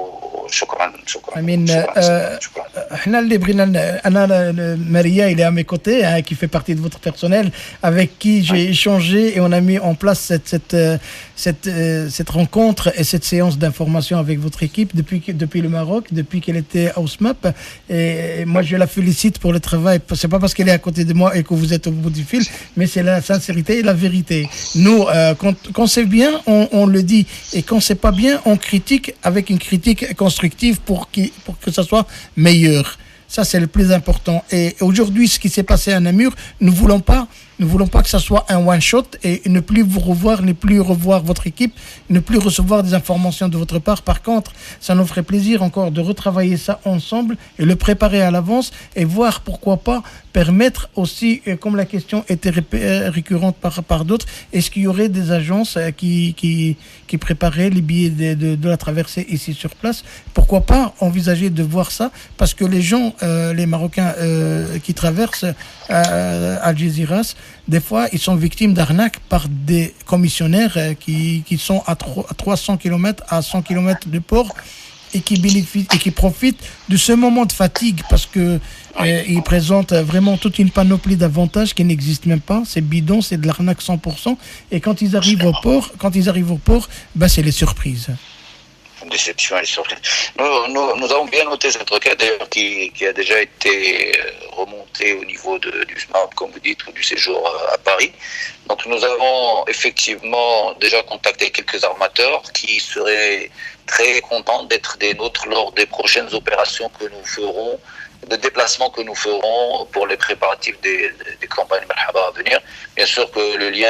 شكرا. Amin. Maria, il est à mes côtés, qui fait partie de votre personnel, avec qui j'ai échangé et on a mis en place cette rencontre et cette séance d'information avec votre équipe depuis le Maroc, depuis qu'elle était à Ousmap. Et moi, je la félicite pour le travail. C'est pas parce qu'elle est à côté de moi et que vous êtes au bout du fil, mais c'est la sincérité et la vérité. Nous, quand c'est bien, on le dit. Et quand c'est pas bien, on critique avec une critique constructive pour que ça soit meilleur. Ça, c'est le plus important. Et aujourd'hui, ce qui s'est passé à Namur, nous ne voulons pas que ça soit un one-shot et ne plus vous revoir, ne plus revoir votre équipe, ne plus recevoir des informations de votre part. Par contre, ça nous ferait plaisir encore de retravailler ça ensemble et le préparer à l'avance et voir pourquoi pas permettre aussi, comme la question était récurrente par d'autres, est-ce qu'il y aurait des agences qui préparaient les billets de la traversée ici sur place? Pourquoi pas envisager de voir ça? Parce que les gens, les Marocains qui traversent Algeciras, des fois, ils sont victimes d'arnaques par des commissionnaires qui sont à 300 km, à 100 km du port et qui bénéficient et qui profitent de ce moment de fatigue parce que ils présentent vraiment toute une panoplie d'avantages qui n'existent même pas. C'est bidon, c'est de l'arnaque 100%. Et quand ils arrivent au port, c'est les surprises. Déception et surprise. Nous avons bien noté cette requête d'ailleurs qui a déjà été remontée au niveau du SMART, comme vous dites, ou du séjour à Paris. Donc nous avons effectivement déjà contacté quelques armateurs qui seraient très contents d'être des nôtres lors des prochaines opérations que nous ferons, de déplacements que nous ferons pour les préparatifs des campagnes Marhaba à venir. Bien sûr que le lien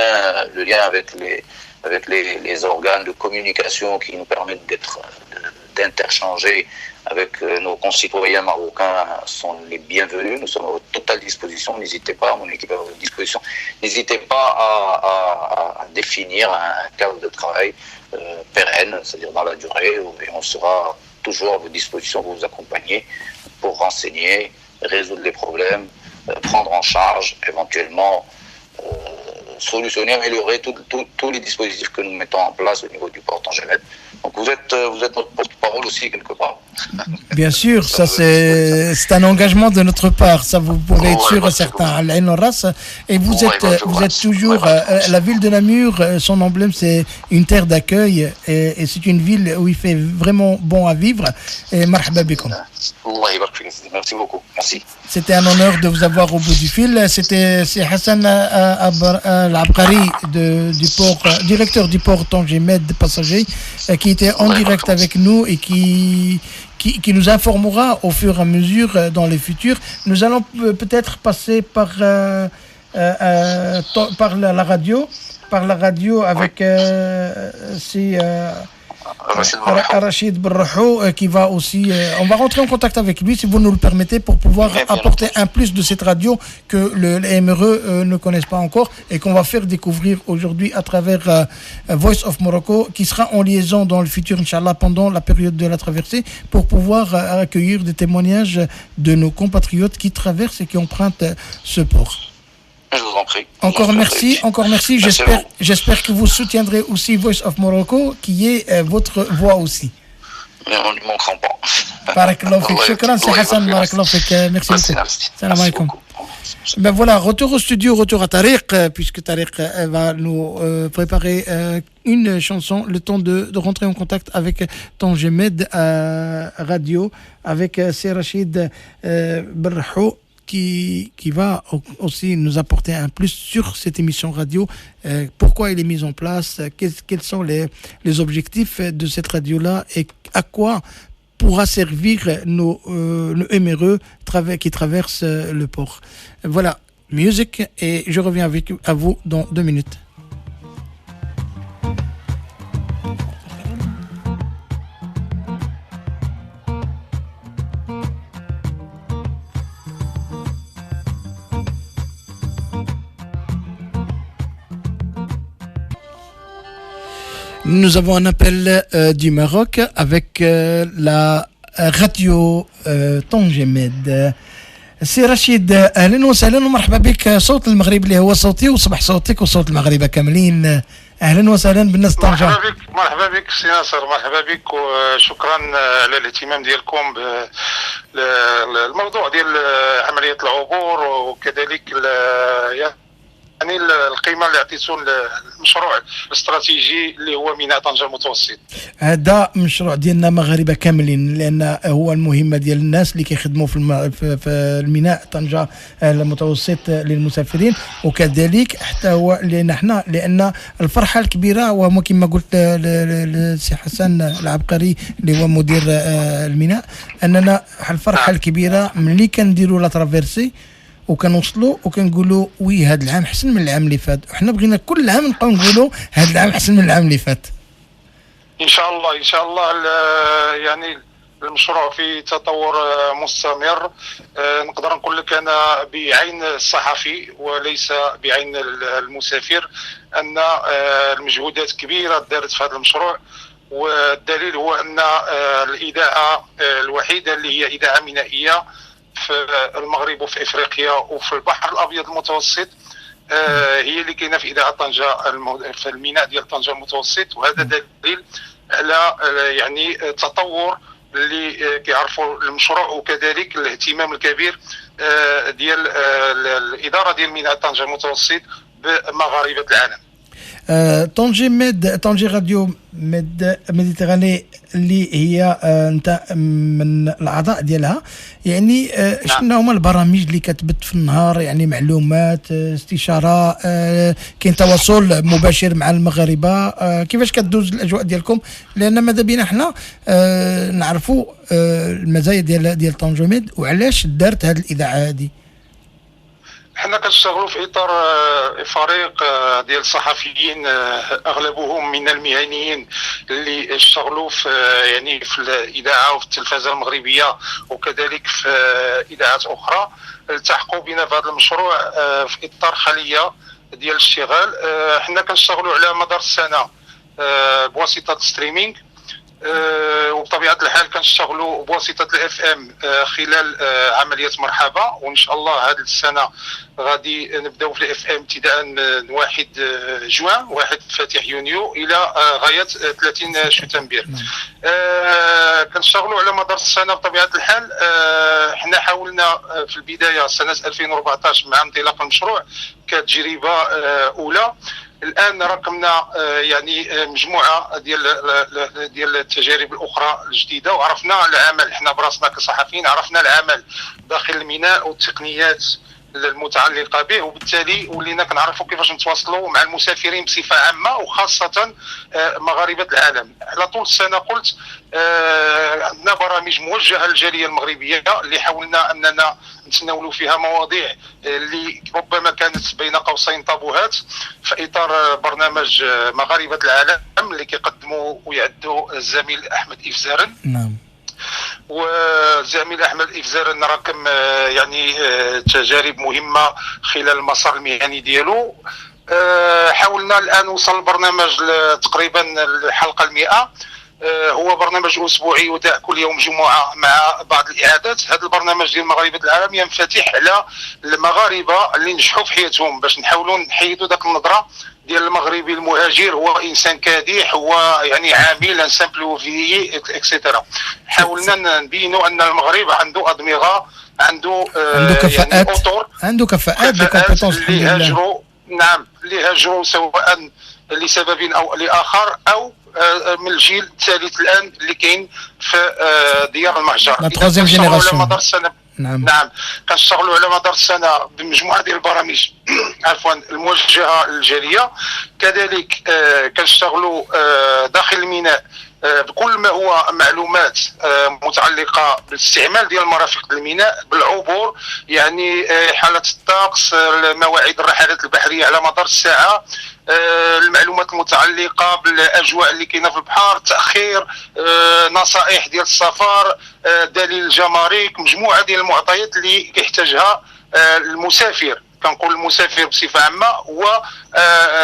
avec les organes de communication qui nous permettent d'interchanger avec nos concitoyens marocains sont les bienvenus. Nous sommes à votre totale disposition. N'hésitez pas, mon équipe est à votre disposition. N'hésitez pas à définir un cadre de travail pérenne, c'est-à-dire dans la durée, et on sera toujours à votre disposition pour vous accompagner, pour renseigner, résoudre les problèmes, prendre en charge, éventuellement solutionner, améliorer tous les dispositifs que nous mettons en place au niveau du port Tangemed. Donc vous êtes notre porte-parole aussi quelque part. Bien sûr, ça c'est un engagement de notre part, ça vous pouvez être sûr et certain. Et vous êtes toujours la ville de Namur, son emblème c'est une terre d'accueil et c'est une ville où il fait vraiment bon à vivre. Et marhaba bikoum. Merci beaucoup. Merci. C'était un honneur de vous avoir au bout du fil. C'est Hassan Al-Abqari du port, directeur du port Tangemed Passager, qui était en direct avec nous et qui nous informera au fur et à mesure dans les futurs. Nous allons peut-être passer par la radio avec Rachid Berrahou qui va aussi on va rentrer en contact avec lui si vous nous le permettez pour pouvoir apporter un plus de cette radio que les MRE ne connaissent pas encore et qu'on va faire découvrir aujourd'hui à travers Voice of Morocco qui sera en liaison dans le futur Inch'Allah pendant la période de la traversée pour pouvoir accueillir des témoignages de nos compatriotes qui traversent et qui empruntent ce port. Je vous en prie. Encore merci. J'espère que vous soutiendrez aussi Voice of Morocco, qui est votre voix aussi. Mais on ne manquera pas. Barakallahu fik. Shukran, c'est Hassan. Barakallahu fik. Merci beaucoup. Salam alaikum. Ben voilà, retour au studio, retour à Tariq, puisque Tariq va nous préparer une chanson, le temps de rentrer en contact avec Tangemed Radio, avec Rachid Berrahou, qui va aussi nous apporter un plus sur cette émission radio, pourquoi elle est mise en place, quels sont les objectifs de cette radio-là et à quoi pourra servir nos MRE qui traversent le port. Voilà, musique, et je reviens à vous dans 2 minutes. Nous avons un appel du Maroc avec la radio طنجمد. سي رشيد اهلا وسهلا ومرحبا بك. صوت المغرب اللي هو صوتي وصبح صوتك وصوت المغاربه كاملين. اهلا وسهلا بالناس طنجه. مرحبا بك سي ناصر، مرحبا بك وشكرا على الاهتمام ديالكم بالموضوع ديال عمليه العبور وكذلك يعني القيمه اللي عطيتو للمشروع الاستراتيجي اللي هو ميناء طنجة المتوسط. هذا مشروع ديالنا مغاربه كاملين، لان هو المهمه ديال الناس اللي كيخدموا في الميناء طنجة المتوسط للمسافرين، وكذلك حتى هو لان احنا لان الفرحه الكبيره وهو كما قلت للسي حسن العبقري اللي هو مدير الميناء، اننا الفرحه الكبيره ملي كنديروا لا ترافيرسي وكنوصلوا وكنقولوا وي هذا العام احسن من العام اللي فات، وحنا بغينا كل عام نبقاو نقولوا هذا العام احسن من العام اللي فات. ان شاء الله ان شاء الله. يعني المشروع في تطور مستمر. نقدر نقول لك انا بعين الصحفي وليس بعين المسافر ان المجهودات كبيره دارت في هذا المشروع، والدليل هو ان الاذاعه الوحيده اللي هي اذاعه مينائيه في المغرب وفي افريقيا وفي البحر الابيض المتوسط هي اللي كاينه في اذاعه طنجه في الميناء ديال طنجة المتوسط، وهذا دليل على يعني التطور اللي كيعرفوا المشروع وكذلك الاهتمام الكبير ديال الاداره ديال ميناء طنجة المتوسط بمغاربه العالم. طنجة راديو ميديتيراني اللي هي انت من الاعضاء ديالها، يعني شنو هما البرامج اللي كتبث في النهار، يعني معلومات استشاره كاين تواصل مباشر مع المغاربه، كيفاش كدوز الاجواء ديالكم؟ لان ماذا بينا حنا نعرفوا المزايا ديال طنجمد وعلاش دارت هذه الاذاعه هذه. حنا كنشتغلوا في اطار فريق ديال الصحفيين اغلبهم من المهنيين اللي اشتغلوا في يعني في الاذاعه وفي التلفزه المغربيه وكذلك في اذاعات اخرى. التحقوا بنا في هذا المشروع في اطار خليه ديال الاشتغال. حنا كنشتغلوا على مدار السنه بواسطه ستريمينغ، وبطبيعه الحال كنشتغلوا بواسطه الاف ام خلال عمليه مرحبا، وان شاء الله هذه السنه غادي نبداو في الاف ام ابتداء من 1 جوان 1 فاتح يونيو الى غايه 30 شتنبر. كنشتغلوا على مدار السنه بطبيعه الحال. حنا حاولنا في البدايه سنه 2014 مع انطلاق المشروع كتجربه اولى. الان راكمنا يعني مجموعه ديال التجارب الاخرى الجديده، وعرفنا العمل حنا براسنا كصحفيين، عرفنا العمل داخل الميناء والتقنيات المتعلقه به، وبالتالي ولينا كنعرفوا كيفاش نتواصلوا مع المسافرين بصفه عامه وخاصه مغاربه العالم. على طول السنه قلت عندنا برامج موجهه للجاليه المغربيه اللي حاولنا اننا نتناولوا فيها مواضيع اللي ربما كانت بين قوسين طابوهات في اطار برنامج مغاربه العالم اللي كيقدموا ويعدوا الزميل احمد إفزارن. نعم. والزميل احمد إفزارن راكم يعني تجارب مهمه خلال المسار المهني ديالو. حاولنا الان وصل البرنامج تقريبا الحلقه 100. هو برنامج اسبوعي يذاع كل يوم جمعه مع بعض الاعادات. هذا البرنامج ديال مغاربه العالم ينفتح على المغاربه اللي نجحوا في حياتهم، باش نحاولوا نحيدوا ذاك النظره ديال المغربي المهاجر هو انسان كادح، هو يعني عامل ان سامبل وفيي اكسيتيرا. حاولنا نبينوا ان المغرب عنده ادمغه، عنده كفاءات، يعني اطر، عنده كفاءات بكومبيتونس اللي هاجروا. نعم، اللي هاجروا سواء لسبب او لاخر او من الجيل الثالث الان اللي كاين في ديار المهجر. لا تروزيام جينيراسيون. نعم كنشتغلوا على مدار السنه بمجموعه ديال البرامج عفوا الموجهه للجاليه. كذلك كنشتغلوا داخل الميناء بكل ما هو معلومات متعلقه بالاستعمال ديال مرافق الميناء، بالعبور، يعني حاله الطقس، مواعيد الرحلات البحريه على مدار الساعه، المعلومات المتعلقه بالاجواء اللي كاينه في البحر، تاخير، نصائح ديال السفر، دليل الجمارك، مجموعه ديال المعطيات اللي كيحتاجها المسافر. كنقول المسافر بصفه عامه هو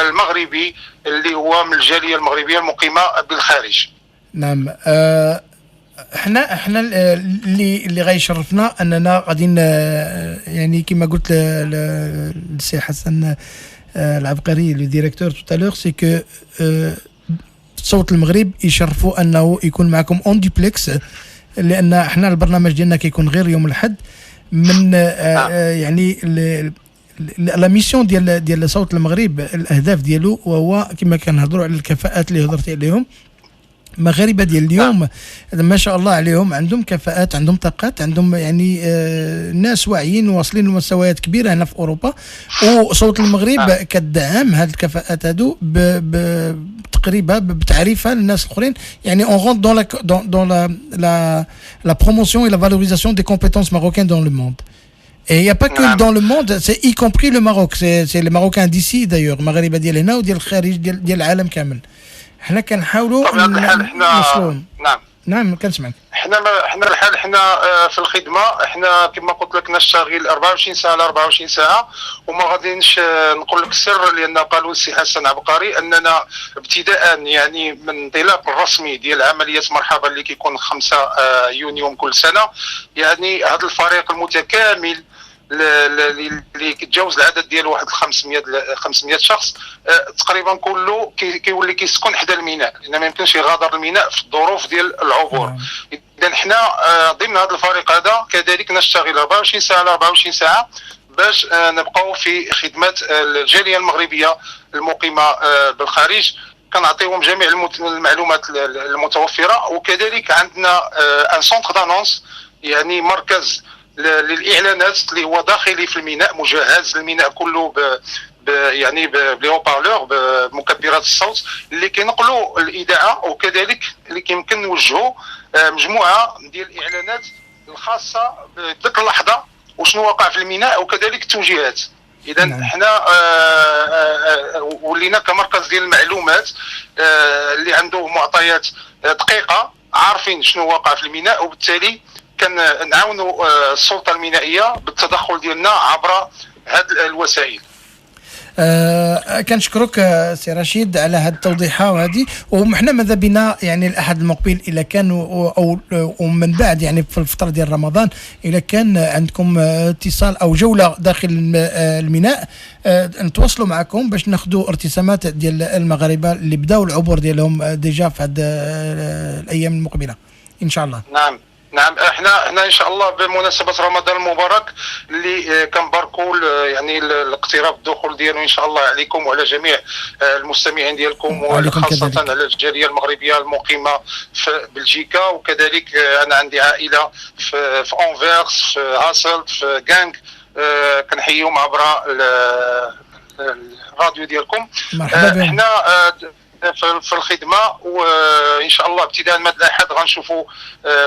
المغربي اللي هو من الجاليه المغربيه المقيمه بالخارج. نعم. احنا اللي غيشرفنا اننا غادي يعني كما قلت للسي حسن العبقري لو ديريكتور توتالور، سي كو صوت المغرب يشرفوا انه يكون معكم اون ديبلكس، لان احنا البرنامج ديالنا كيكون غير يوم الاحد من يعني لا ميسيون ديال صوت المغرب. الاهداف ديالو وهو كما كنهضروا على الكفاءات اللي هضرتي عليهم. المغاربه ديال اليوم ما شاء الله عليهم، عندهم كفاءات، عندهم طاقات، عندهم يعني ناس واعيين واصلين لمستويات كبيره هنا في اوروبا، وصوت المغرب كدعم هذه الكفاءات هذو تقريبا بتعريفها للناس الاخرين. يعني اون رونت دون لا بروموسيون et la valorisation des compétences marocaines dans le monde. Et il n'y a pas que dans le monde, c'est y compris le Maroc, c'est les Marocains d'ici d'ailleurs، المغاربه ديال هنا وديال الخارج ديال العالم كامل. حنا كنحاولوا نوصلوا. نعم كنسمعك. حنا الحال حنا في الخدمه، حنا كما قلت لك نشتغل 24 ساعه على 24 ساعه، وما غاديش نقول لك السر، لان قالوا السي حسن عبقري اننا ابتداء يعني من الانطلاق الرسمي ديال عمليه مرحبا اللي كيكون 5 يونيو كل سنه، يعني هذا الفريق المتكامل اللي كيتجاوز العدد ديال واحد 500 شخص تقريبا كله كيولي كيسكن حدا الميناء، لان ما يمكنش يغادر الميناء في الظروف ديال العبور. اذا حنا ضمن هذا الفريق هذا كذلك نشتغل 24 ساعه على 24 ساعه باش نبقاو في خدمه الجاليه المغربيه المقيمه بالخارج، كنعطيهم جميع المعلومات المتوفره. وكذلك عندنا ان سونتر دانونس، يعني مركز للاعلانات اللي هو داخلي في الميناء، مجهز الميناء كله يعني بلي بارلور بمكبرات الصوت اللي كينقلوا الاذاعه، وكذلك اللي كيمكن نوجهوا مجموعه ديال الاعلانات الخاصه بذيك اللحظه وشنو وقع في الميناء، وكذلك التوجيهات. اذا نعم. حنا ولينا كمركز ديال المعلومات اللي عنده معطيات دقيقه، عارفين شنو واقع في الميناء، وبالتالي كنعاونوا السلطه المينائيه بالتدخل ديالنا عبر هذه الوسائل. كنشكرك سي رشيد على هذه التوضيحات وهذه، وحنا ماذا بنا يعني الاحد المقبل اذا كان او ومن بعد يعني في الفتره ديال رمضان اذا كان عندكم اتصال او جوله داخل الميناء نتواصلوا معكم باش ناخذوا ارتسامات ديال المغاربه اللي بداوا العبور ديالهم ديجا في هذه الايام المقبله ان شاء الله. نعم احنا ان شاء الله بمناسبه رمضان المبارك اللي كنباركوا يعني الاقتراب الدخول ديالو ان شاء الله عليكم وعلى جميع المستمعين ديالكم، وخاصه على الجاليه المغربيه المقيمه في بلجيكا، وكذلك انا عندي عائله في انفيرس، في هاسلت، في غانغ، كنحييهم عبر الراديو ديالكم. مرحبا بهم. احنا في الخدمه، وان شاء الله ابتداء من الاحد غنشوفوا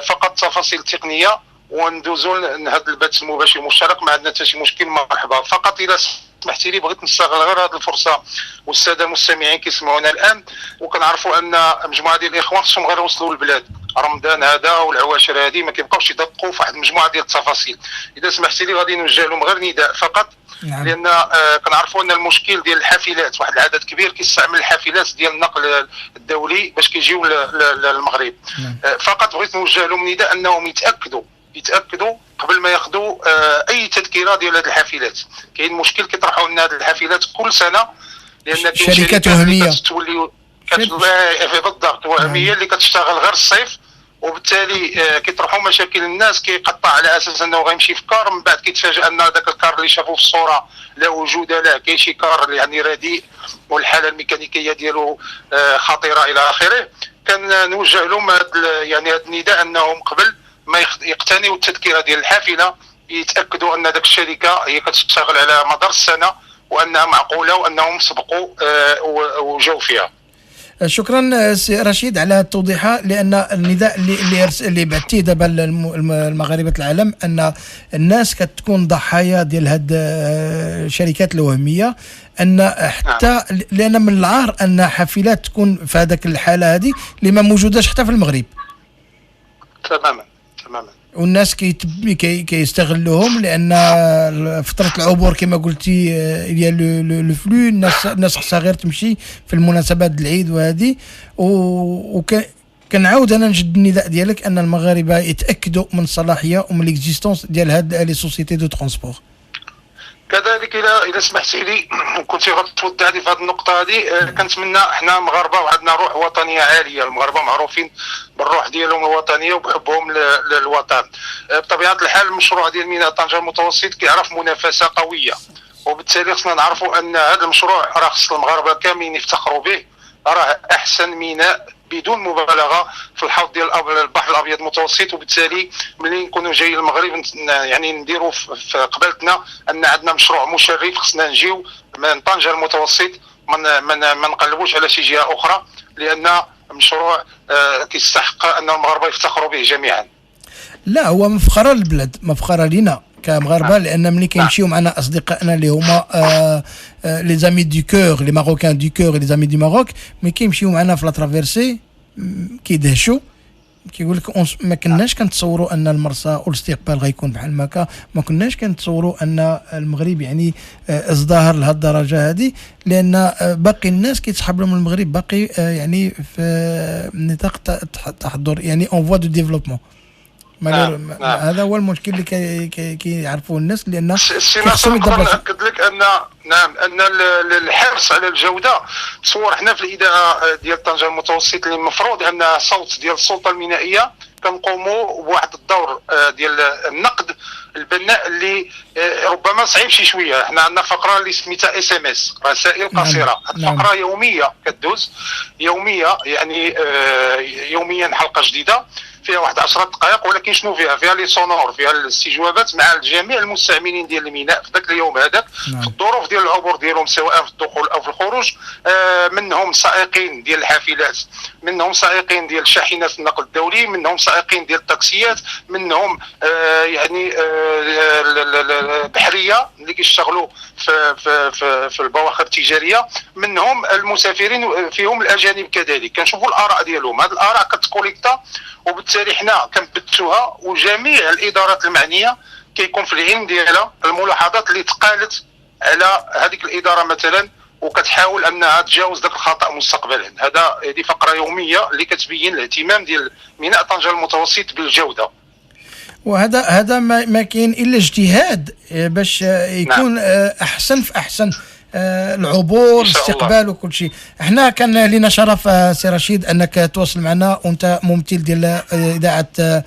فقط تفاصيل تقنيه وندوزوا لهذا البث المباشر المشترك. ما عندنا حتى شي مشكل، مرحبا. فقط الى سمحتي لي بغيت نستغل غير هذه الفرصه والساده المستمعين كيسمعونا الان، وكنعرفوا ان مجموعه ديال الاخوان خصهم غير يوصلوا للبلاد. رمضان هذا والعواشر هذه ما كيبقاوش يدقوا في واحد المجموعه ديال التفاصيل. اذا سمحتي لي غادي نوجه لهم غير نداء فقط. نعم. لان كنعرفوا ان المشكل ديال الحافلات، واحد العدد كبير كيستعمل الحافلات ديال النقل الدولي باش كيجيو للمغرب. نعم. فقط بغيت نوجه لهم نداء انهم يتاكدوا قبل ما ياخذوا اي تذكره ديال هذه الحافلات. كاين مشكل كيطرحوا لنا هذه الحافلات كل سنه، لان كاين شركات وهميه بالضبط وهميه اللي كتشتغل غير الصيف، وبالتالي كيطرحوا مشاكل الناس. كيقطع على اساس انه غيمشي في كار، من بعد كيتفاجئ ان ذاك الكار اللي شافوه في الصوره لا وجود له، كاين شي كار يعني رديء والحاله الميكانيكيه ديالو خطيره الى اخره. كان نوجه لهم يعني هذا النداء انهم قبل ما يقتنيوا التذكره ديال الحافله يتاكدوا ان ذاك الشركه هي كتشتغل على مدار السنه وانها معقوله وانهم سبقوا وجاوا فيها. شكرا سي رشيد على التوضيحات، لان النداء اللي بعثتيه دابا المغاربه العالم ان الناس كتكون ضحايا ديال هاد الشركات الوهميه، ان حتى لان من العار ان حافلات تكون في هذاك الحاله هذه اللي ما موجوداش حتى في المغرب. تماما. والناس كيستغلوهم لان فتره العبور كما قلتي ديال لو فلو، الناس خصها غير تمشي في المناسبات العيد وهذه. كنعاود انا نجد النداء ديالك ان المغاربه يتاكدوا من الصلاحيه ومن ليكزيستونس ديال هاد لي سوسيتي دو ترونسبور. كذلك الى سمحتي لي كنت غتوضح لي في هذه النقطه هذه، كنتمنى حنا مغاربه وعندنا روح وطنيه عاليه. المغاربه معروفين بالروح ديالهم الوطنيه وبحبهم للوطن. بطبيعه الحال المشروع ديال ميناء طنجه المتوسط كيعرف منافسه قويه، وبالتالي خصنا نعرفوا ان هذا المشروع راه خص المغاربه كاملين يفتخروا به. راه احسن ميناء بدون مبالغه في الحوض ديال البحر الابيض المتوسط، وبالتالي ملي نكونوا جايين للمغرب يعني نديروا في قبلتنا ان عندنا مشروع مشرف. خصنا نجيو من طنجه المتوسط، ما نقلبوش على شي جهه اخرى، لان مشروع كيستحق ان المغاربه يفتخروا به جميعا. لا هو مفخره للبلاد، مفخره لينا كمغاربه، لان ملي كيمشيو معنا اصدقائنا اللي هما لي زامي دو كور، لي ماروكان دو كور، لي زامي دو ماروك، ملي كيمشيو معنا في لا ترافيرسي كيدهشوا، كيقول لك ما كناش كنتصوروا ان المرسى والاستقبال غيكون بحال ماكا، ما كناش كنتصوروا ان المغرب يعني ازدهر لهذه الدرجه هذه، لان باقي الناس كيتسحب لهم المغرب باقي يعني في نطاق التحضر، يعني اون فوا دو ديفلوبمون. هذا هو المشكل اللي كيعرفوا الناس، لان خصهم ناكد لك ان ان الحرص على الجوده. تصور حنا في الاذاعه ديال طنجه المتوسط اللي المفروض ان صوت ديال السلطه المينائيه كنقوموا بواحد الدور ديال النقد البناء اللي ربما صعيب شي شويه. حنا عندنا فقره اللي سميتها اس ام اس، رسائل قصيره. الفقره يوميه كدوز، يوميه يعني يوميا حلقه جديده. فيها واحد 10 دقائق، ولكن شنو فيها لي سونور، فيها الاستجوابات مع جميع المستعملين ديال الميناء في ذاك اليوم هذاك في الظروف ديال العبور ديالهم سواء في الدخول او في الخروج. منهم سائقين ديال الحافلات، منهم سائقين ديال شاحنات النقل الدولي، منهم سائقين ديال التاكسيات، منهم يعني بحريه اللي كيشتغلوا في البواخر التجاريه، منهم المسافرين فيهم الاجانب كذلك. كنشوفوا الاراء ديالهم، هذه الاراء كتكوليكتا وبالتالي حنا كنبثوها، وجميع الادارات المعنيه كيكون في العلم ديالها الملاحظات اللي تقالت على هذيك الاداره مثلا، وكتحاول انها تجاوز ذاك الخطا مستقبلا. هذه فقره يوميه اللي كتبين الاهتمام ديال ميناء طنجة المتوسط بالجوده. وهذا ما كاين الا اجتهاد باش يكون احسن في احسن العبور الاستقبال وكل شيء. احنا كان لنا شرف سي رشيد انك تواصل معنا، وانت ممثل ديال اذاعه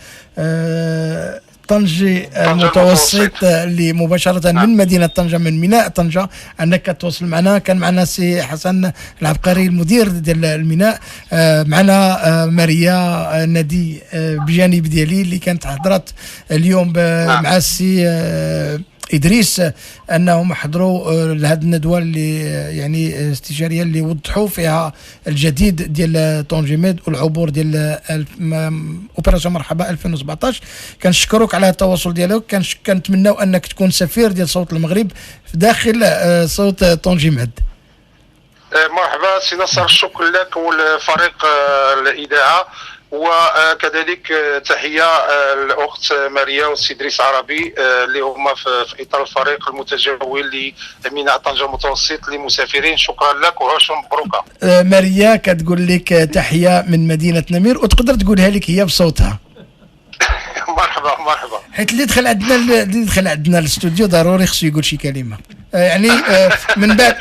طنجة المتوسط اللي مباشرة من مدينة طنجة، من ميناء طنجة، أنك تواصل معنا. كان معنا سي حسن العبقري المدير ديال الميناء، معنا ماريا نادي بجانب ديالي اللي كانت حضرت اليوم مع السي إدريس، أنهم حضروا لهذه الندوة اللي يعني استشارية اللي وضحوا فيها الجديد ديال طونجيميد والعبور ديال أوبراسيون مرحبا 2017. كنشكروك على التواصل ديالك، كنتمناو أنك تكون سفير ديال صوت المغرب في داخل صوت طونجيميد. مرحبا سي نصر، الشكر لك والفريق الإذاعة، وكذلك تحيه الاخت ماريا والسي ادريس عربي اللي هما في اطار الفريق المتجول لميناء طنجة المتوسط للمسافرين. شكرا لك وعشرة مبروكه. ماريا كتقول لك تحيه من مدينه نمير، وتقدر تقولها لك هي بصوتها. مرحبا. حيت اللي دخل عندنا الاستوديو ضروري خصو يقول شي كلمه، يعني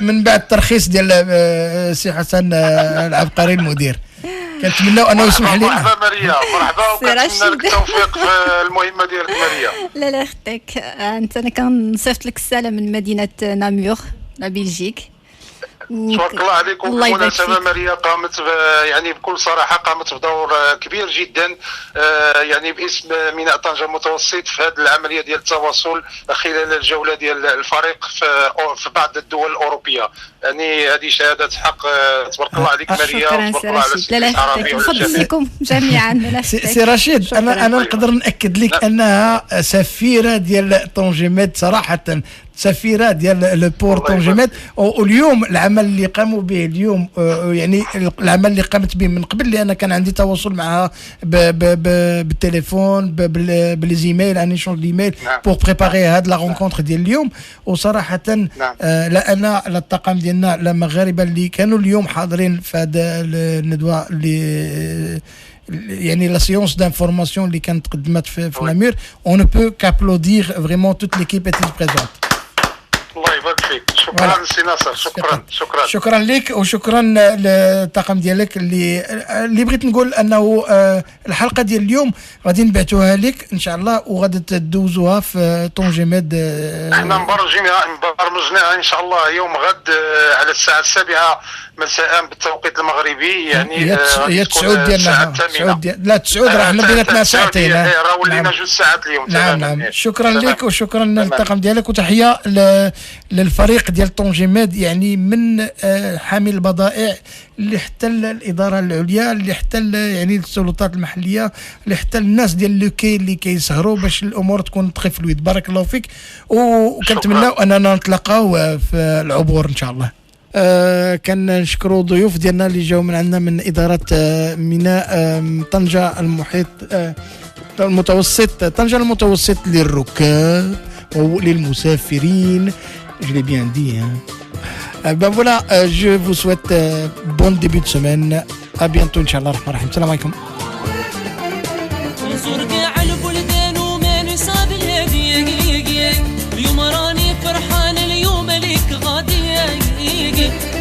من بعد الترخيص ديال سي حسن العبقري المدير. كنتمناو انه يسمح لي. مرحبا ماريا، مرحبا، وكنتمنى لك التوفيق في المهمه ديالك ماريا. لا اختك انا كنصيفط لك السلام من مدينه نامور لا بلجيك. تبارك الله عليك. وبالمناسبه ماريا قامت يعني بكل صراحه قامت بدور كبير جدا يعني باسم ميناء طنجة المتوسط في هذه العمليه ديال التواصل خلال الجوله ديال الفريق في بعض الدول الاوروبيه. يعني هذه شهاده حق. تبارك الله عليك ماريا، وتبارك الله على السي العربي والجميع جميعا. سي رشيد، انا نقدر ناكد لك انها سفيره ديال طونجيميد صراحه، سفيره ديال لو طونجيميد. واليوم العمل اللي قاموا به اليوم يعني العمل اللي قامت به من قبل، لان كان عندي تواصل معها بالتليفون بالزيميل، ان ايشونج ديميل بور بريباري هاد لا رونكونتر ديال اليوم. وصراحه لا انا لا الطاقم ديالنا لا المغاربه اللي كانوا اليوم حاضرين في هذا الندوه اللي يعني لا سيونس دانفورماسيون اللي كانت قدمت في نامير، اون نو بو كابلودير فريمون توت ليكيب ايتي بريزونت. الله يبارك فيك. شكرا سي ناصر. شكرا لك، وشكرا للطاقم ديالك اللي بغيت نقول انه الحلقه ديال اليوم غادي نبعثوها لك ان شاء الله، وغادي تدوزوها في طونجيميد. احنا برمجناها ان شاء الله يوم غد على الساعه 7 مساء بالتوقيت المغربي. يعني هي 9 ديالنا، لا 9 راه حنا بيناتنا ساعتين، راه ولينا 2 ساعات اليوم. نعم. شكرا لك وشكرا للطاقم ديالك، وتحيه للفريق ديال طونجيميد، يعني من حامل البضائع اللي حتى الاداره العليا، اللي حتى يعني السلطات المحليه، اللي حتى الناس ديال لوكي اللي كيسهروا باش الامور تكون تخف الويد. بارك الله فيك، وكنتمناو اننا نتلاقاو في العبور ان شاء الله. كنشكروا الضيوف ديالنا اللي جاوا من عندنا من اداره ميناء طنجة المحيط المتوسط، طنجة المتوسط للركاب وللمسافرين. Je l'ai bien dit. Ben voilà, je vous souhaite bon début de semaine. À bientôt, Inch'Allah. Salam alaikum.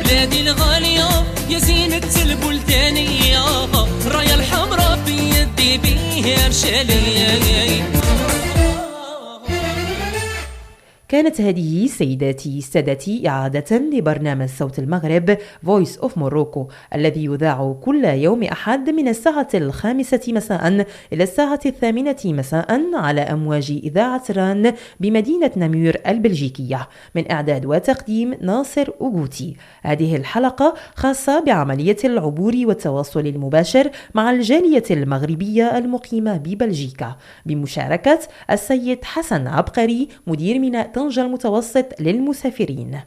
بلادي الغالية يا زينة البلدانية، راية الحمراء في يدي بيها رشالية. كانت هذه سيداتي سادتي إعادة لبرنامج صوت المغرب Voice of Morocco الذي يذاع كل يوم أحد من الساعة 5 مساء إلى الساعة 8 مساء على أمواج إذاعة ران بمدينة نامور البلجيكية، من إعداد وتقديم ناصر أوغوتي. هذه الحلقة خاصة بعملية العبور والتواصل المباشر مع الجالية المغربية المقيمة ببلجيكا بمشاركة السيد حسن عبقري مدير ميناء طنجة المتوسط للمسافرين.